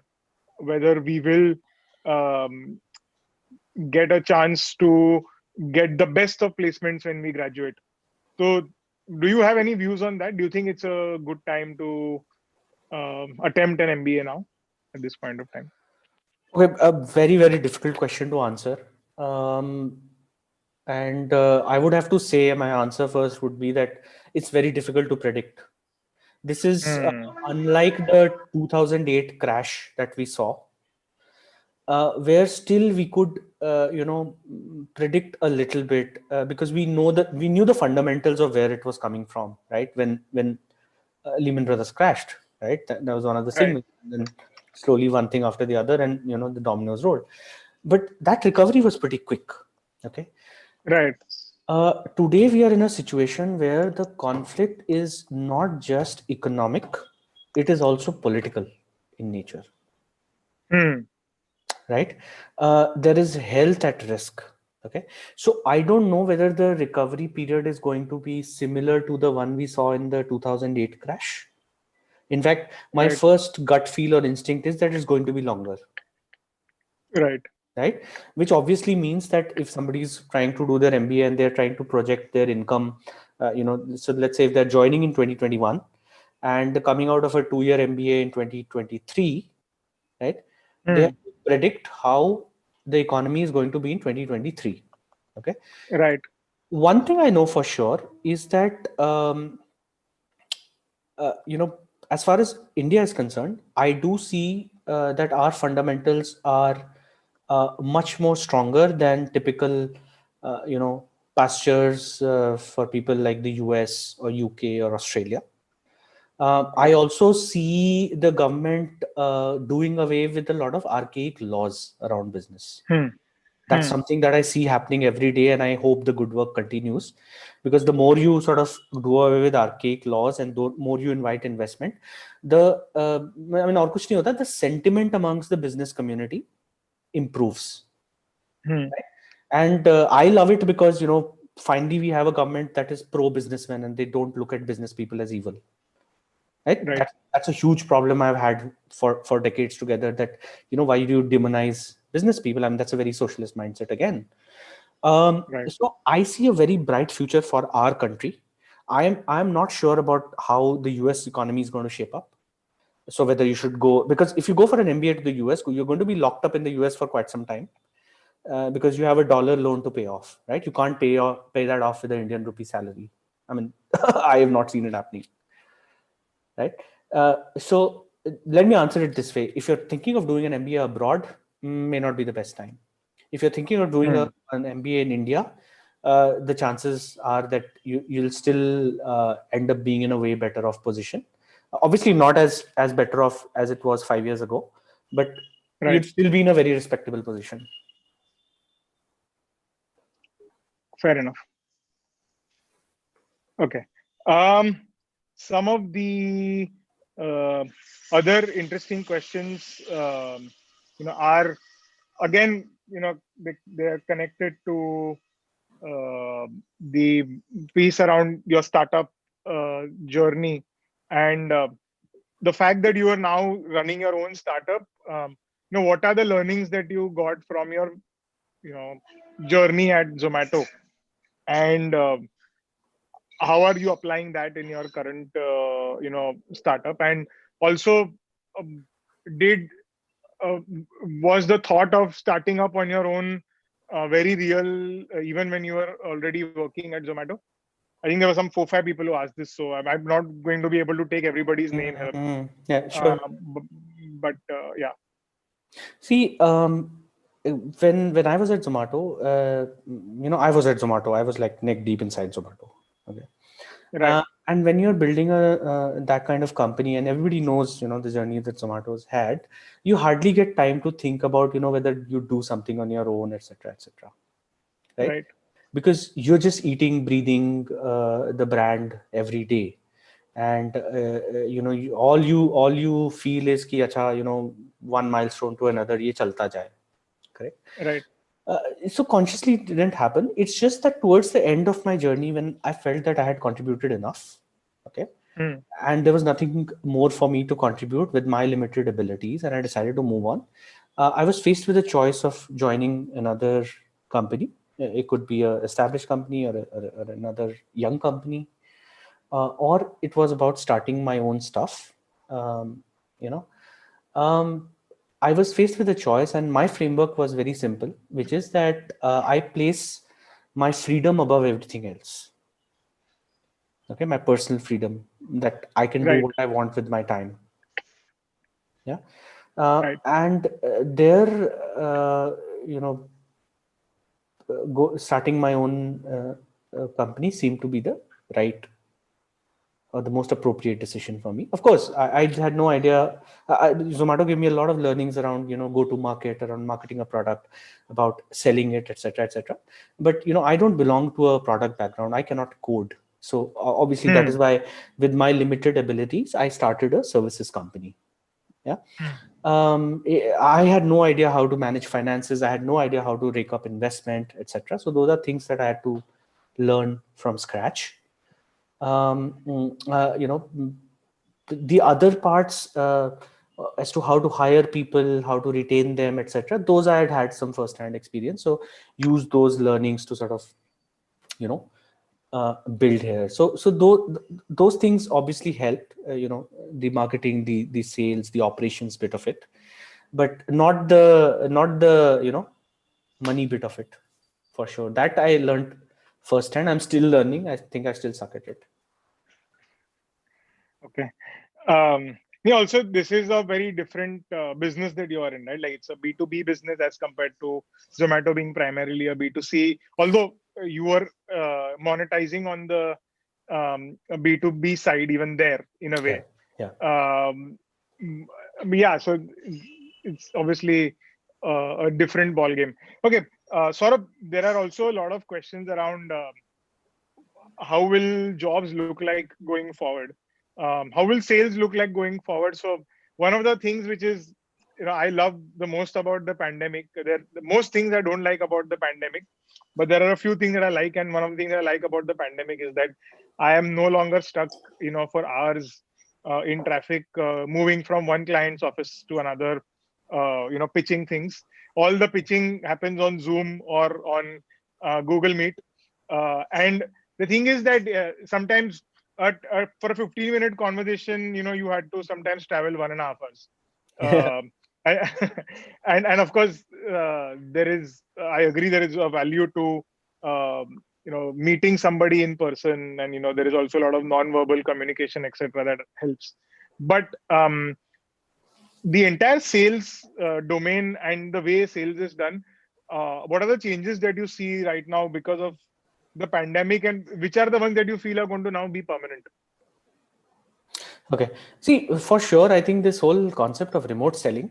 Whether we will get a chance to get the best of placements when we graduate. So, do you have any views on that? Do you think it's a good time to attempt an MBA now at this point of time? Okay, a very, very difficult question to answer. And I would have to say my answer first would be that it's very difficult to predict. This is Hmm. unlike the 2008 crash that we saw, where still we could, predict a little bit because we knew the fundamentals of where it was coming from, right? When Lehman Brothers crashed, right? That was one of the Right. signals. And then slowly one thing after the other, and the dominoes rolled. But that recovery was pretty quick. Okay. Right. Today we are in a situation where the conflict is not just economic; it is also political in nature, Hmm. right? There is health at risk. Okay. So I don't know whether the recovery period is going to be similar to the one we saw in the 2008 crash. In fact, my Right. first gut feel or instinct is that it's going to be longer, Right. right? Which obviously means that if somebody is trying to do their MBA and they're trying to project their income, so let's say if they're joining in 2021 and coming out of a 2-year MBA in 2023, right? They have Hmm. to predict how the economy is going to be in 2023. Okay. Right. One thing I know for sure is that uh, you know, as far as India is concerned, I do see that our fundamentals are much more stronger than typical, pastures for people like the US or UK or Australia. I Right. also see the government doing away with a lot of archaic laws around business. Hmm. That's Hmm. something that I see happening every day, and I hope the good work continues, because the more you sort of do away with archaic laws and the more you invite investment, the I mean, और कुछ नहीं होता, the sentiment amongst the business community improves. Hmm. And I love it because finally we have a government that is pro businessmen and they don't look at business people as evil. Right? Right. That's a huge problem I've had for decades together. That why do you demonize business people? I mean, that's a very socialist mindset again. Right. So I see a very bright future for our country. I'm not sure about how the US economy is going to shape up. So whether you should go, because if you go for an MBA to the US, you're going to be locked up in the US for quite some time, because you have a dollar loan to pay off, right? You can't pay that off with an Indian rupee salary. I mean, I have not seen it happening, right? So let me answer it this way: if you're thinking of doing an MBA abroad, may not be the best time. If you're thinking of doing Hmm. an MBA in India, the chances are that you'll still end up being in a way better off position. Obviously, not as better off as it was 5 years ago, but Right. you'd still be in a very respectable position. Fair enough. Okay. Um, some of the uh, other interesting questions, are again, they are connected to the piece around your startup journey, and the fact that you are now running your own startup. What are the learnings that you got from your, you know, journey at Zomato, and how are you applying that in your current startup? And also, um, did uh, was the thought of starting up on your own very real, even when you were already working at Zomato? I think there were some 4-5 people who asked this, so I'm not going to be able to take everybody's name here. Yeah, uh, sure. but yeah. See, when I was at Zomato, I was at Zomato. I was like neck deep inside Zomato. Okay. Right. And when you're building that kind of company, and everybody knows, the journey that Zomato's had, you hardly get time to think about, whether you do something on your own, etc., etc. Right? Right. Because you're just eating, breathing the brand every day, and all you feel is ki acha, one milestone to another, ye chalta jaye. Correct. Right. Uh, so consciously it didn't happen. It's just that towards the end of my journey, when I felt that I had contributed enough, okay, Hmm. and there was nothing more for me to contribute with my limited abilities, and I decided to move on. I was faced with a choice of joining another company. It could be a established company, or another young company, or it was about starting my own stuff. um, you know, um, I was faced with a choice, and my framework was very simple, which is that I place my freedom above everything else. Okay, my personal freedom, that I can do Right. what I want with my time. Yeah, Right. and there, you know, starting my own company seemed to be the right or the most appropriate decision for me. Of course, I had no idea. Zomato gave me a lot of learnings around, go to market, around marketing a product, about selling it, etc., etc. But I don't belong to a product background. I cannot code. So obviously that Hmm. is why, with my limited abilities, I started a services company. Yeah. Hmm. I had no idea how to manage finances. I had no idea how to rake up investment, etc. So those are things that I had to learn from scratch. um, mm, uh, you know mm, the other parts, as to how to hire people, how to retain them, etc., those I had some first hand experience, so use those learnings to sort of you know build here. So those things obviously helped, the marketing, the sales, the operations bit of it, but not the money bit of it, for sure. That I learned firsthand. I'm still learning. I think I still suck at it. Okay. Yeah, also, this is a very different business that you are in, right? Like it's a B2B business as compared to Zomato being primarily a B2C, although you are monetizing on the B2B side even there in a Yeah, way. yeah. Um, mm, yeah, so it's obviously a different ball game. Okay, Saurabh, there are also a lot of questions around how will jobs look like going forward. How will sales look like going forward? So one of the things which is, I love the most about the pandemic, there the most things I don't like about the pandemic, but there are a few things that I like, and one of the things I like about the pandemic is that I am no longer stuck, for hours in traffic, moving from one client's office to another, pitching things. All the pitching happens on Zoom or on Google Meet, and the thing is that sometimes for a 15-minute conversation, you had to sometimes travel 1.5 hours. Yeah. I, and of course, there is. I agree. There is a value to meeting somebody in person, and there is also a lot of non-verbal communication, etc. That helps. But the entire sales domain and the way sales is done, what are the changes that you see right now because of the pandemic, and which are the ones that you feel are going to now be permanent? Okay. See, for sure, I think this whole concept of remote selling,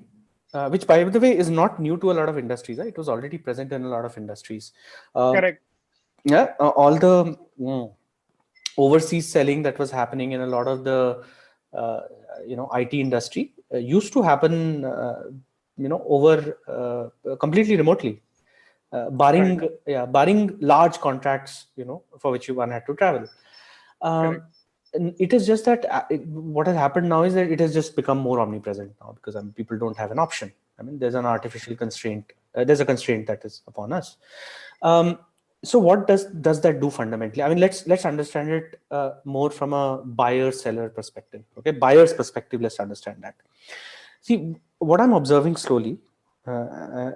which by the way is not new to a lot of industries, right? It was already present in a lot of industries. Um, Correct. yeah, all the overseas selling that was happening in a lot of the uh, IT industry used to happen, over completely remotely, Right. barring large contracts, for which one had to travel. Correct. Um, and it is just that what has happened now is that it has just become more omnipresent now, because people don't have an option. I mean, there's an artificial constraint. There's a constraint that is upon us. Um, so what does that do fundamentally? I mean, let's understand it more from a buyer seller perspective. Okay, buyer's perspective. Let's understand that. See, what I'm observing slowly, uh, uh,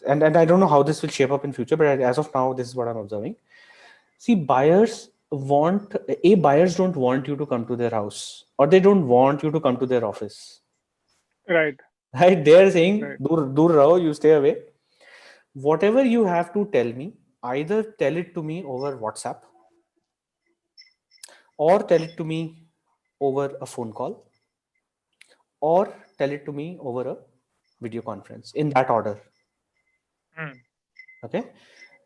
and I don't know how this will shape up in future, but as of now, this is what I'm observing. See, buyers don't want you to come to their house, or they don't want you to come to their office. Right. Right? They're saying, Right. dur raho, you stay away. Whatever you have to tell me, either tell it to me over WhatsApp, or tell it to me over a phone call, or tell it to me over a video conference, in that order. Hmm. Okay,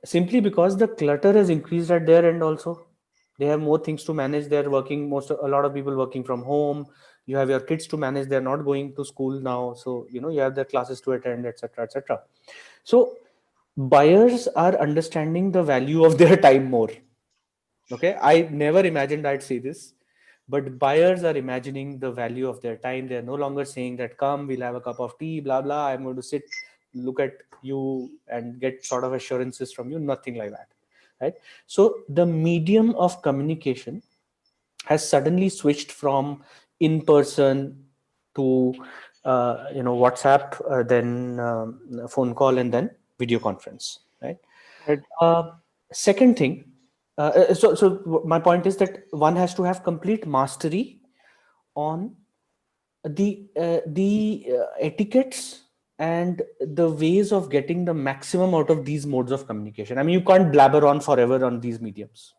simply because the clutter has increased at their end also. They have more things to manage. They're working, a lot of people working from home. You have your kids to manage. They're not going to school now, so you have their classes to attend, etc., etc. So buyers are understanding the value of their time more. Okay, I never imagined I'd say this, but buyers are imagining the value of their time. They're no longer saying that, come, we'll have a cup of tea, blah blah, I'm going to sit, look at you and get sort of assurances from you. Nothing like that, right? So the medium of communication has suddenly switched from in person to WhatsApp, then phone call, and then video conference, right? Right. Second thing, so my point is that one has to have complete mastery on the etiquettes and the ways of getting the maximum out of these modes of communication. I mean, you can't blabber on forever on these mediums,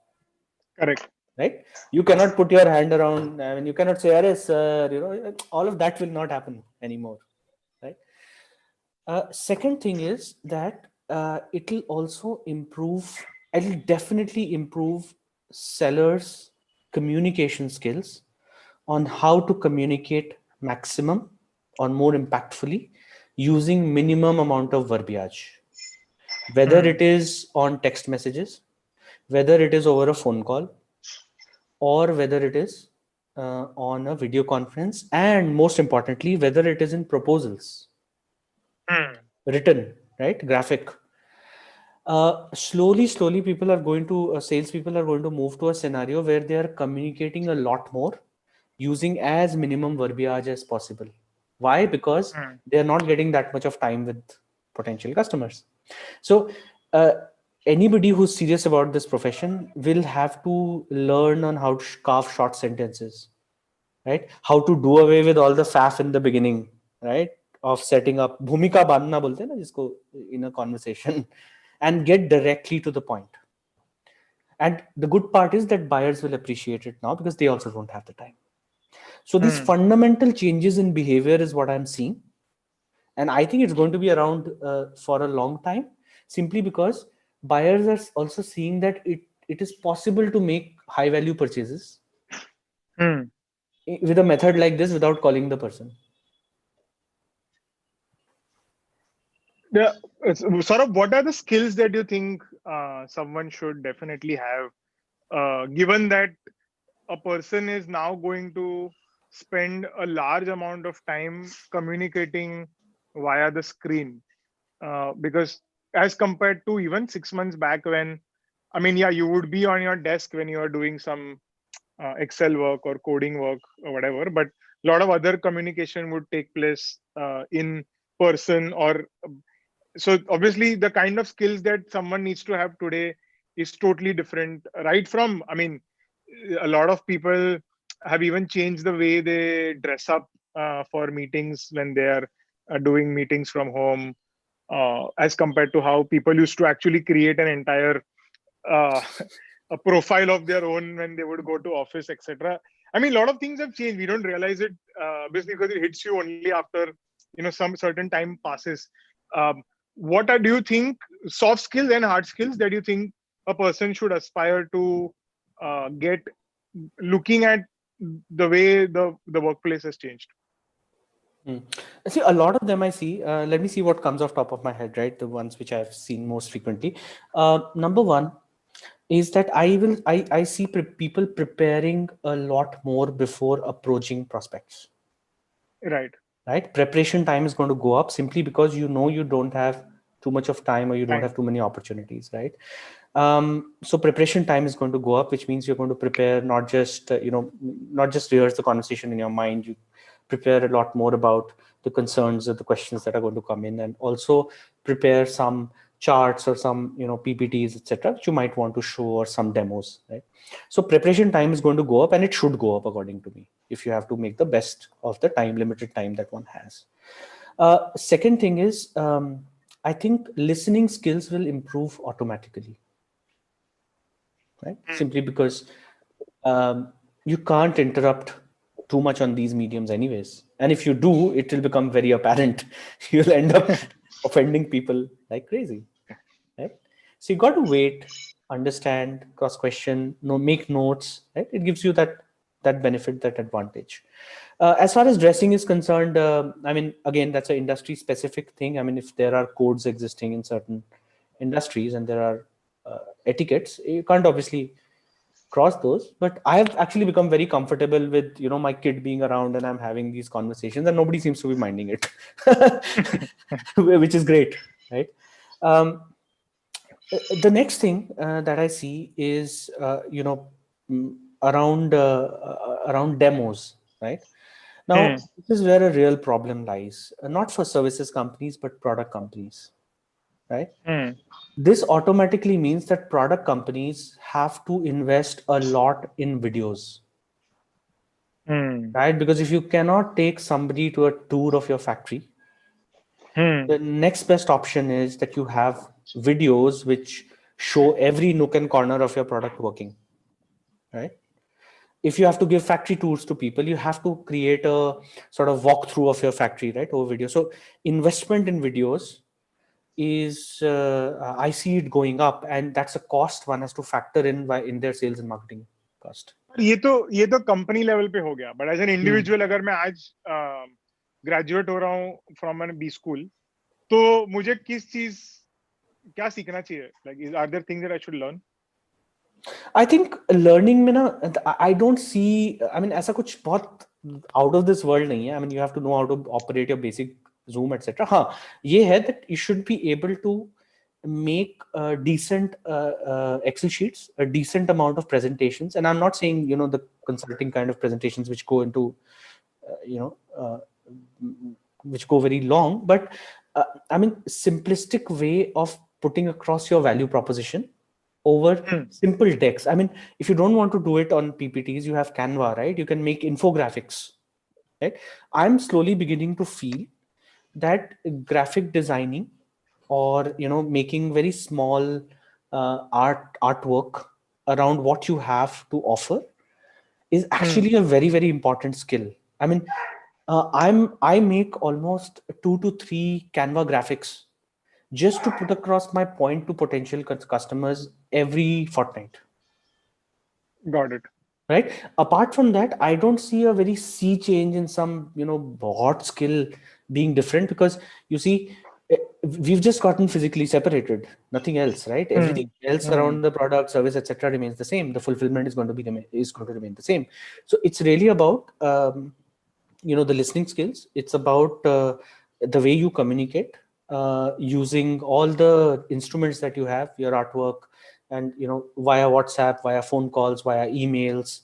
Correct. right? You cannot put your hand around. I mean, you cannot say, "Arey, sir," all of that will not happen anymore, right? Second thing is that it will also improve, it will definitely improve sellers' communication skills on how to communicate maximum or more impactfully using minimum amount of verbiage, whether Hmm. it is on text messages, whether it is over a phone call, or whether it is on a video conference, and most importantly, whether it is in proposals, Hmm. written, right, graphic. Slowly, people are going to, salespeople are going to move to a scenario where they are communicating a lot more using as minimum verbiage as possible. Why? Because Hmm. they are not getting that much of time with potential customers. So, anybody who's serious about this profession will have to learn on how to carve short sentences, right? How to do away with all the faff in the beginning, right? Of setting up bhumika bandhna bolte hain na jisko in a conversation, and get directly to the point. And the good part is that buyers will appreciate it now because they also don't have the time. So these Hmm. fundamental changes in behavior is what I'm seeing, and I think it's going to be around for a long time, simply because buyers are also seeing that it is possible to make high value purchases Hmm. with a method like this without calling the person. Yeah. Sort of, what are the skills that you think someone should definitely have, given that a person is now going to spend a large amount of time communicating via the screen? Because as compared to even 6 months back, when, I mean, yeah, you would be on your desk when you are doing some Excel work or coding work or whatever, but a lot of other communication would take place in person. Or so obviously the kind of skills that someone needs to have today is totally different, right? From, I mean, a lot of people have even changed the way they dress up for meetings when they are doing meetings from home, as compared to how people used to actually create an entire uh, a profile of their own when they would go to office, etc. I mean, a lot of things have changed. We don't realize it, obviously, because it hits you only after some certain time passes. Um, do you think, soft skills and hard skills that you think a person should aspire to get, looking at the way the workplace has changed? Hmm. See, a lot of them I see. Let me see what comes off top of my head, right? The ones which I've seen most frequently. Number one is that I see people preparing a lot more before approaching prospects, Right. right? Preparation time is going to go up simply because you don't have too much of time, or you don't have Time. too many opportunities, right? So preparation time is going to go up, which means you're going to prepare not just not just rehearse the conversation in your mind. You prepare a lot more about the concerns or the questions that are going to come in, and also prepare some charts or some PPTs, etc., which you might want to show, or some demos, right? So preparation time is going to go up, and it should go up according to me, if you have to make the best of the time, limited time that one has. Second thing is, I think listening skills will improve automatically, right? Hmm. Simply because you can't interrupt too much on these mediums anyways, and if you do, it will become very apparent. You'll end up offending people like crazy, right? So you got to wait, understand, cross question, make notes, right? It gives you that benefit, that advantage. As far as dressing is concerned, I mean, again, that's an industry specific thing. I mean, if there are codes existing in certain industries and there are etiquettes, you can't obviously cross those. But I have actually become very comfortable with my kid being around, and I'm having these conversations, and nobody seems to be minding it, which is great, right? um, the next thing that I see is mm, around demos. right? Now, this is where a real problem lies, not for services companies, but product companies, right? This automatically means that product companies have to invest a lot in videos, right? Because if you cannot take somebody to a tour of your factory, the next best option is that you have videos which show every nook and corner of your product working, right? If you have to give factory tours to people, you have to create a sort of walkthrough of your factory, right, over video. So investment in videos is I see it going up, and that's a cost one has to factor in their sales and marketing cost. ये तो company level पे हो गया, but as an individual अगर मैं आज graduate हो रहा हूँ फ्रॉम एन बी स्कूल, तो मुझे किस चीज क्या सीखना चाहिए? Like are there things that I should learn? I think learning में ना, I don't see, I mean ऐसा कुछ बहुत out of this world नहीं है. I mean you have to know how to operate your basic Zoom etc. हाँ, ये है that you should be able to make decent Excel sheets, a decent amount of presentations, and I'm not saying the consulting kind of presentations which go into which go very long, but I mean simplistic way of putting across your value proposition over simple decks. I mean, if you don't want to do it on PPTs, you have Canva, right? You can make infographics, right? I'm slowly beginning to feel that graphic designing or making very small artwork around what you have to offer is actually a very, very important skill. I mean, I make almost 2 to 3 Canva graphics just to put across my point to potential customers every fortnight. Got it. Right. Apart from that, I don't see a very sea change in some hot skill being different, because you see we've just gotten physically separated, nothing else, right? Everything else around the product, service, etc. remains the same. The fulfillment is going to remain the same. So it's really about the listening skills. It's about the way you communicate, using all the instruments that you have, your artwork, and via WhatsApp, via phone calls, via emails,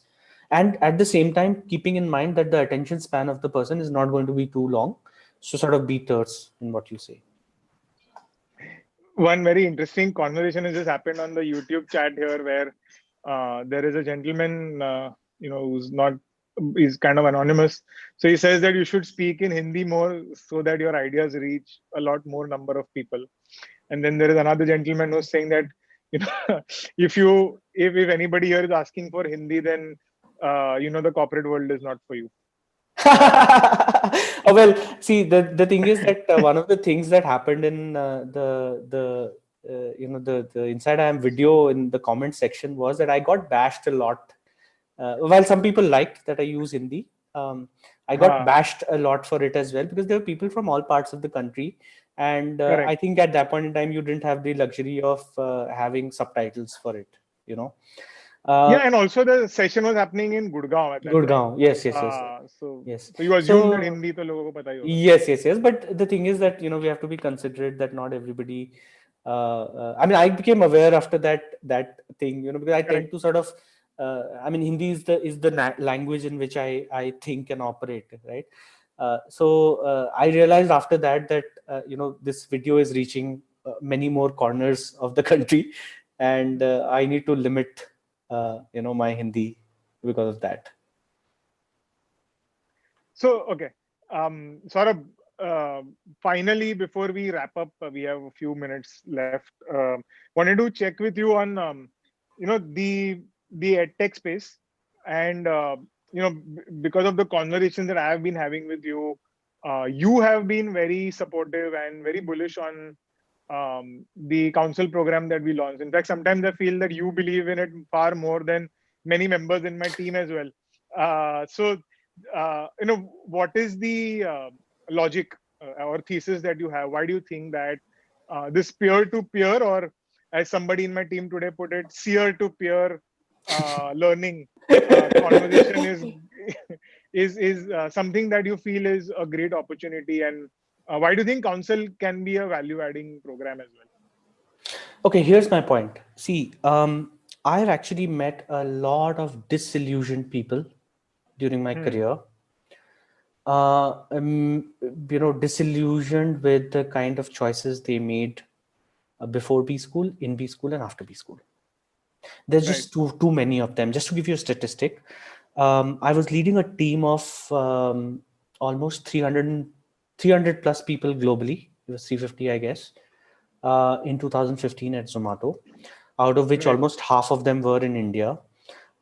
and at the same time keeping in mind that the attention span of the person is not going to be too long, so sort of be terse in what you say. One very interesting conversation has just happened on the YouTube chat here, where there is a gentleman, he's kind of anonymous. So he says that you should speak in Hindi more so that your ideas reach a lot more number of people. And then there is another gentleman who's saying that, if anybody here is asking for Hindi, then the corporate world is not for you. Oh, well, see, the thing is that one of the things that happened in the Inside I Am video in the comment section was that I got bashed a lot. While some people liked that I use Hindi, I got bashed a lot for it as well, because there were people from all parts of the country, and I think at that point in time you didn't have the luxury of having subtitles for it, yeah, and also the session was happening in Gurgaon at that Gurgaon, time. yes. So Yes. you assume that Hindi to logo ko pata hi hoga. Yes. But the thing is that we have to be considerate that not everybody. I mean, I became aware after that thing, because I tend to sort of. I mean, Hindi is the language in which I think and operate, right? So I realized after that this video is reaching many more corners of the country, and I need to limit my Hindi because of that. So, okay. Saurabh, finally, before we wrap up, we have a few minutes left. Wanted to check with you on, the edtech space, and because of the conversations that I have been having with you, you have been very supportive and very bullish on the council program that we launched. In fact, sometimes I feel that you believe in it far more than many members in my team as well. What is the logic or thesis that you have? Why do you think that this peer-to-peer, or as somebody in my team today put it, seer-to-peer learning conversation is something that you feel is a great opportunity? And why do you think council can be a value-adding program as well? Okay, here's my point. See, I've actually met a lot of disillusioned people during my career. Disillusioned with the kind of choices they made before B school, in B school, and after B school. There's Right. just too many of them. Just to give you a statistic, I was leading a team of almost 300 plus people globally. It was 350, I guess, in 2015 at Zomato, out of which Right. almost half of them were in India.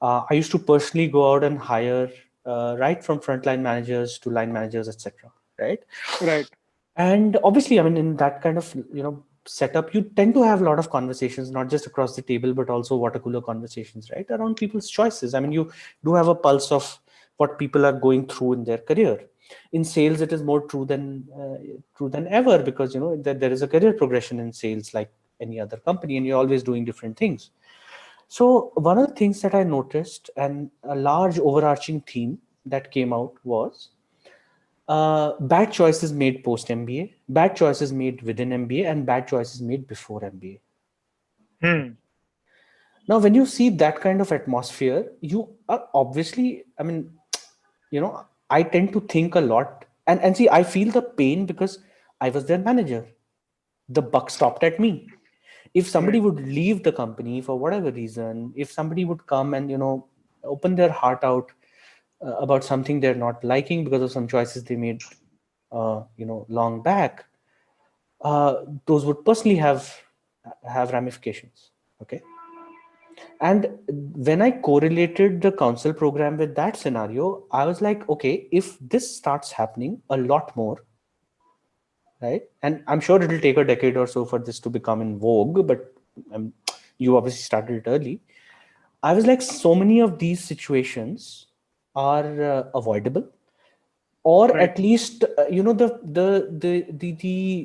I used to personally go out and hire right from frontline managers to line managers, etc. Right. Right. And obviously, I mean, in that kind of setup, you tend to have a lot of conversations, not just across the table, but also water cooler conversations, right, around people's choices. I mean, you do have a pulse of what people are going through in their career. In sales, it is more true than ever, because that there is a career progression in sales like any other company, and you're always doing different things. So one of the things that I noticed, and a large overarching theme that came out, was bad choices made post MBA, bad choices made within MBA, and bad choices made before MBA. Hmm. Now, when you see that kind of atmosphere, you are obviously, I mean, I tend to think a lot, and see, I feel the pain because I was their manager. The buck stopped at me. If somebody Right. would leave the company for whatever reason, if somebody would come and open their heart out about something they're not liking because of some choices they made long back, those would personally have ramifications. Okay. And when I correlated the council program with that scenario, I was like, okay, if this starts happening a lot more, right, and I'm sure it'll take a decade or so for this to become in vogue, but um, you obviously started it early. I was like, so many of these situations are avoidable, or Right. at least the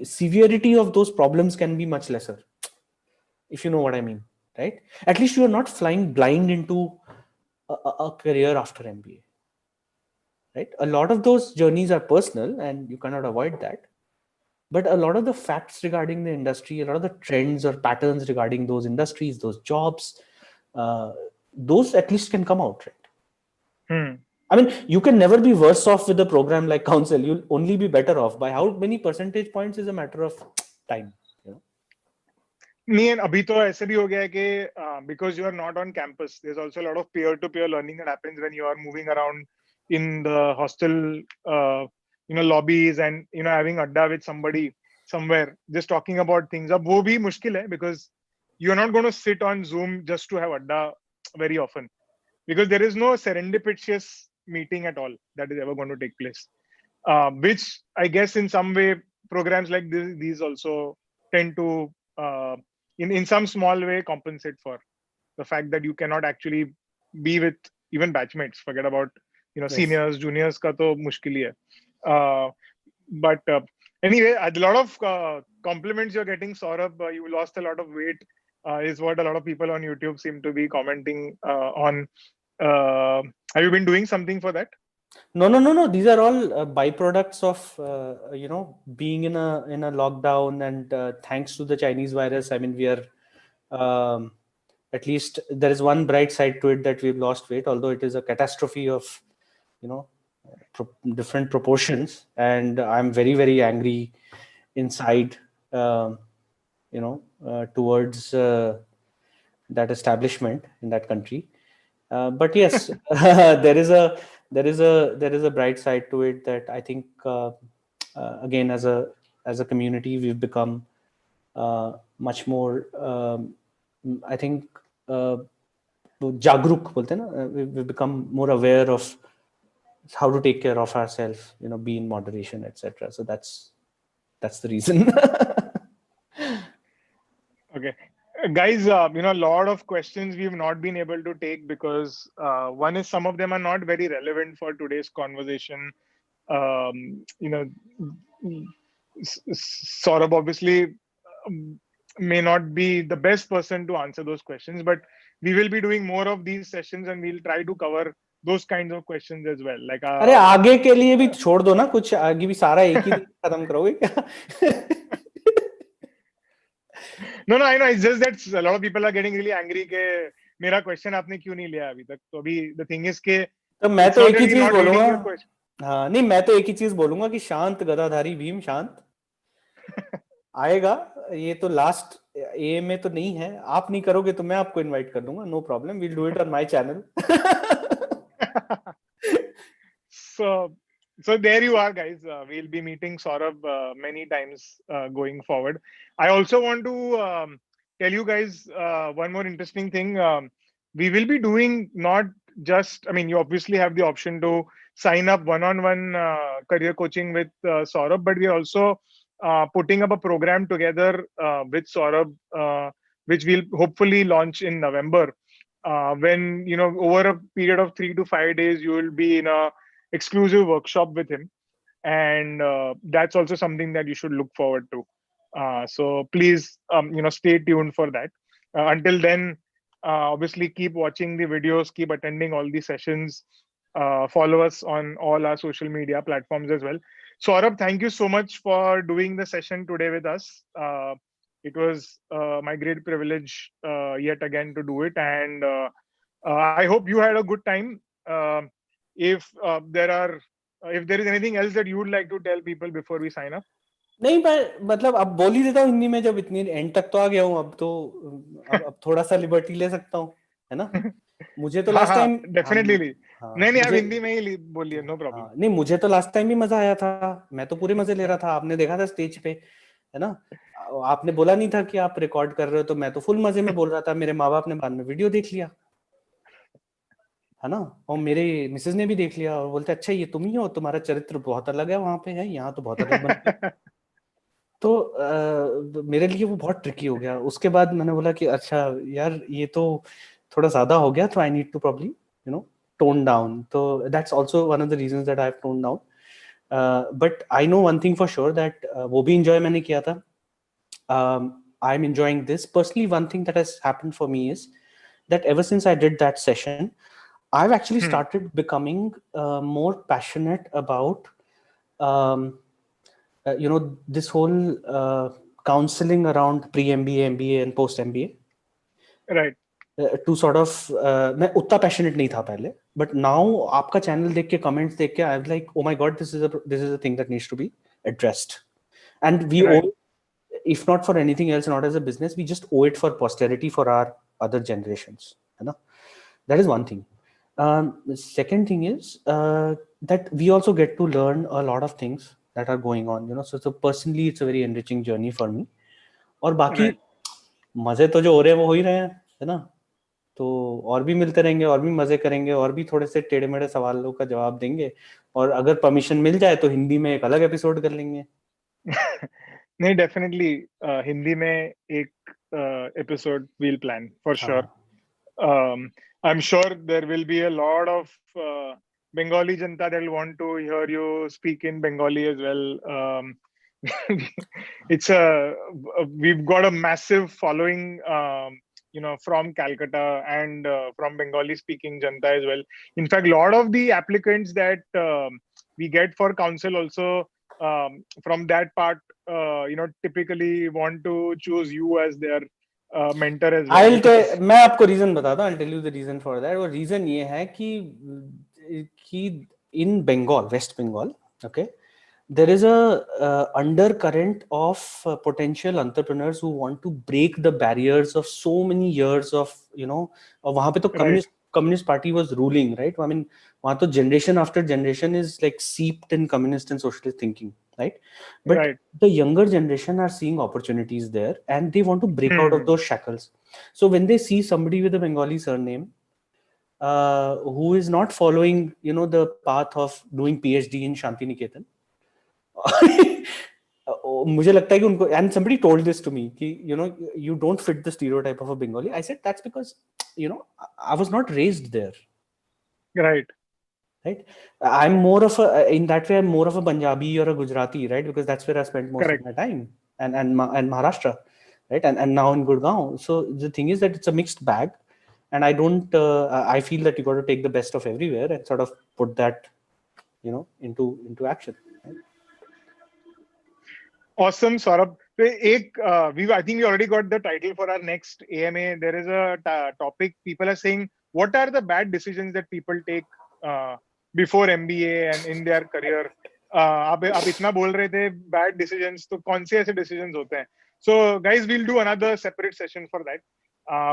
severity of those problems can be much lesser, if you know what I mean, right? At least you are not flying blind into a career after MBA, right? A lot of those journeys are personal, and you cannot avoid that. But a lot of the facts regarding the industry, a lot of the trends or patterns regarding those industries, those jobs, uh, those at least can come out, right? Hmm. I mean, you can never be worse off with a program like Council. You'll only be better off. By how many percentage points is a matter of time. You know? नहीं and अभी तो ऐसे भी हो गया है कि because you are not on campus, there's also a lot of peer-to-peer learning that happens when you are moving around in the hostel, uh, lobbies and having adda with somebody somewhere, just talking about things. अब वो भी मुश्किल है because you're not going to sit on Zoom just to have adda very often, because there is no serendipitous meeting at all that is ever going to take place. Which I guess in some way programs like these also tend to, in some small way, compensate for the fact that you cannot actually be with even batchmates. Forget about Yes. seniors, juniors. Ka to mushkil hi hai. But anyway, a lot of compliments you're getting, Saurabh. You lost a lot of weight, is what a lot of people on YouTube seem to be commenting on. Have you been doing something for that? No. These are all byproducts of being in a lockdown, and thanks to the Chinese virus. I mean, we are at least there is one bright side to it, that we've lost weight, although it is a catastrophe of you know different proportions, and I'm very very angry inside, um, towards that establishment in that country. But yes, there is a bright side to it, that I think again, as a community, we've become much more, I think, जागरूक बोलते हैं ना, we've become more aware of how to take care of ourselves, be in moderation, etc. So that's the reason. Okay. Guys, a lot of questions we've not been able to take because one is some of them are not very relevant for today's conversation. Um, you know, Saurabh obviously may not be the best person to answer those questions, but we will be doing more of these sessions and we'll try to cover those kinds of questions as well. Like, अरे आगे के लिए भी छोड़ दो ना, कुछ आगे भी सारा एक ही दिन खत्म करोगे क्या? no, I know. It's just that a lot of people are getting really angry कि मेरा question आपने क्यों नहीं लिया अभी तक. तो अभी the thing is कि तो मैं it's तो not एक that ही we're चीज not बोलूंगा, reading your question. हाँ नहीं, मैं तो एक ही चीज बोलूंगा कि शांत गदाधारी भीम शांत आएगा। ये तो लास्ट ए में तो नहीं है, आप नहीं करोगे तो मैं आपको इनवाइट कर दूंगा, no problem, will do it on my channel. So, so there you are, guys. We'll be meeting Saurabh many times going forward. I also want to tell you guys one more interesting thing. We will be doing not just, I mean, you obviously have the option to sign up one-on-one career coaching with Saurabh, but we are also putting up a program together with Saurabh, which we'll hopefully launch in November. When, you know, over a period of 3 to 5 days, you will be in a exclusive workshop with him, and that's also something that you should look forward to. So please, stay tuned for that. Until then, obviously keep watching the videos, keep attending all the sessions, follow us on all our social media platforms as well. Saurabh, thank you so much for doing the session today with us. It was my great privilege yet again to do it, and I hope you had a good time. If there is anything else that you would like to tell people before we sign up. नहीं, मैं मतलब अब बोल ही देता हूँ हिंदी में, जब इतनी एंड तक तो आ गया हूँ, अब तो अब थोड़ा सा लिबर्टी ले सकता हूँ, है ना। मुझे तो हाँ लास्ट हाँ, टाइम डेफिनेटली ली। हाँ नहीं नहीं, आप मुझे हिंदी में ही बोलिए, नो प्रॉब्लम। हाँ नहीं, मुझे तो लास्ट टाइम भी मजा आया था, मैं तो पूरे मजे ले रहा था, आपने देखा था स्टेज पे, है ना। आपने बोला नहीं था कि आप रिकॉर्ड कर रहे हो, तो मैं तो फुल मजे में बोल रहा था, मेरे माँ बाप ने बाद में वीडियो देख लिया, है ना, और मेरे मिसेज ने भी देख लिया और बोलते अच्छा ये तुम ही हो, तुम्हारा चरित्र बहुत अलग है वहां पे, है यहाँ तो बहुत अलग बनते हो। तो मेरे लिए वो बहुत ट्रिकी हो गया। उसके बाद मैंने बोला कि अच्छा यार ये तो थोड़ा ज्यादा हो गया, तो I need to probably tone down. तो that's also one of the reasons that I have tone down. But I know one thing for sure, that वो भी इंजॉय मैंने किया था। I am enjoying this personally. One thing that has happened for me is that ever since I did that session, I've actually started becoming more passionate about um, this whole counseling around pre-MBA, MBA and post-MBA. Right. To sort of मैं उतना passionate नहीं था पहले, but now आपका channel देख के, comments देख के, I am like oh my god, this is a thing that needs to be addressed, and we owe, right. if not for anything else, not as a business, we just owe it for posterity, for our other generations, you know. That is one thing. The second thing is that we also get to learn a lot of things that are going on, so personally it's a very enriching journey for me. और बाकी right. मजे तो जो हो रहे हैं वो हो ही रहे हैं, है ना। तो और भी मिलते रहेंगे, और भी मजे करेंगे, और भी थोड़े से टेढ़े मेढ़े सवालों का जवाब देंगे, और अगर परमिशन मिल जाए तो हिंदी में एक अलग एपिसोड कर लेंगे। नहीं, डेफिनेटली हिंदी में एक episode will plan for sure. हाँ I'm sure there will be a lot of Bengali janta that will want to hear you speak in Bengali as well. It's we've got a massive following, from Calcutta and from Bengali speaking janta as well. In fact, a lot of the applicants that we get for council also from that part, typically want to choose you as their mentor as well. मैं आपको reason बताता हूँ, I'll tell you the reason for that. और reason ये है कि in Bengal, West Bengal, okay, there is a undercurrent of potential entrepreneurs who want to break the barriers of so many years of, और वहां पे तो Right. communist party was ruling, right? I mean, वहां तो generation after generation is like seeped in communist and socialist thinking, right? But Right. the younger generation are seeing opportunities there, and they want to break out of Hmm. those shackles. So when they see somebody with a Bengali surname who is not following, the path of doing PhD in Shanti Niketan, मुझे लगता है कि उनको, and somebody told this to me कि you don't fit the stereotype of a Bengali. I said that's because I was not raised there. Right. Right. I'm more of a, in that way, I'm more of a Punjabi or a Gujarati, right? Because that's where I spent most Correct. of my time, and Maharashtra, right? And now in Gurgaon. So the thing is that it's a mixed bag, and I don't. I feel that you got to take the best of everywhere and sort of put that, into action. Right? Awesome, Saurabh. So, I think we already got the title for our next AMA. There is a topic people are saying, what are the bad decisions that people take before MBA and in their career. आप इतना बोल रहे थे bad decisions, तो कौन से ऐसे decisions होते हैं? So guys, we'll do another separate session for that.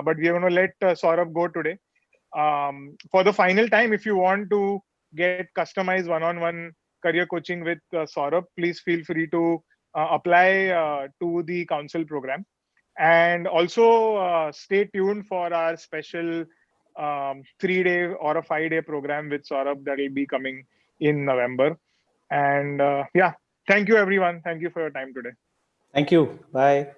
But we are going to let Saurabh go today. For the final time, if you want to get customized one-on-one career coaching with Saurabh, please feel free to apply to the council program. And also stay tuned for our special 3-day or a 5-day program with Saurabh that will be coming in November. And yeah, thank you everyone. Thank you for your time today. Thank you. Bye.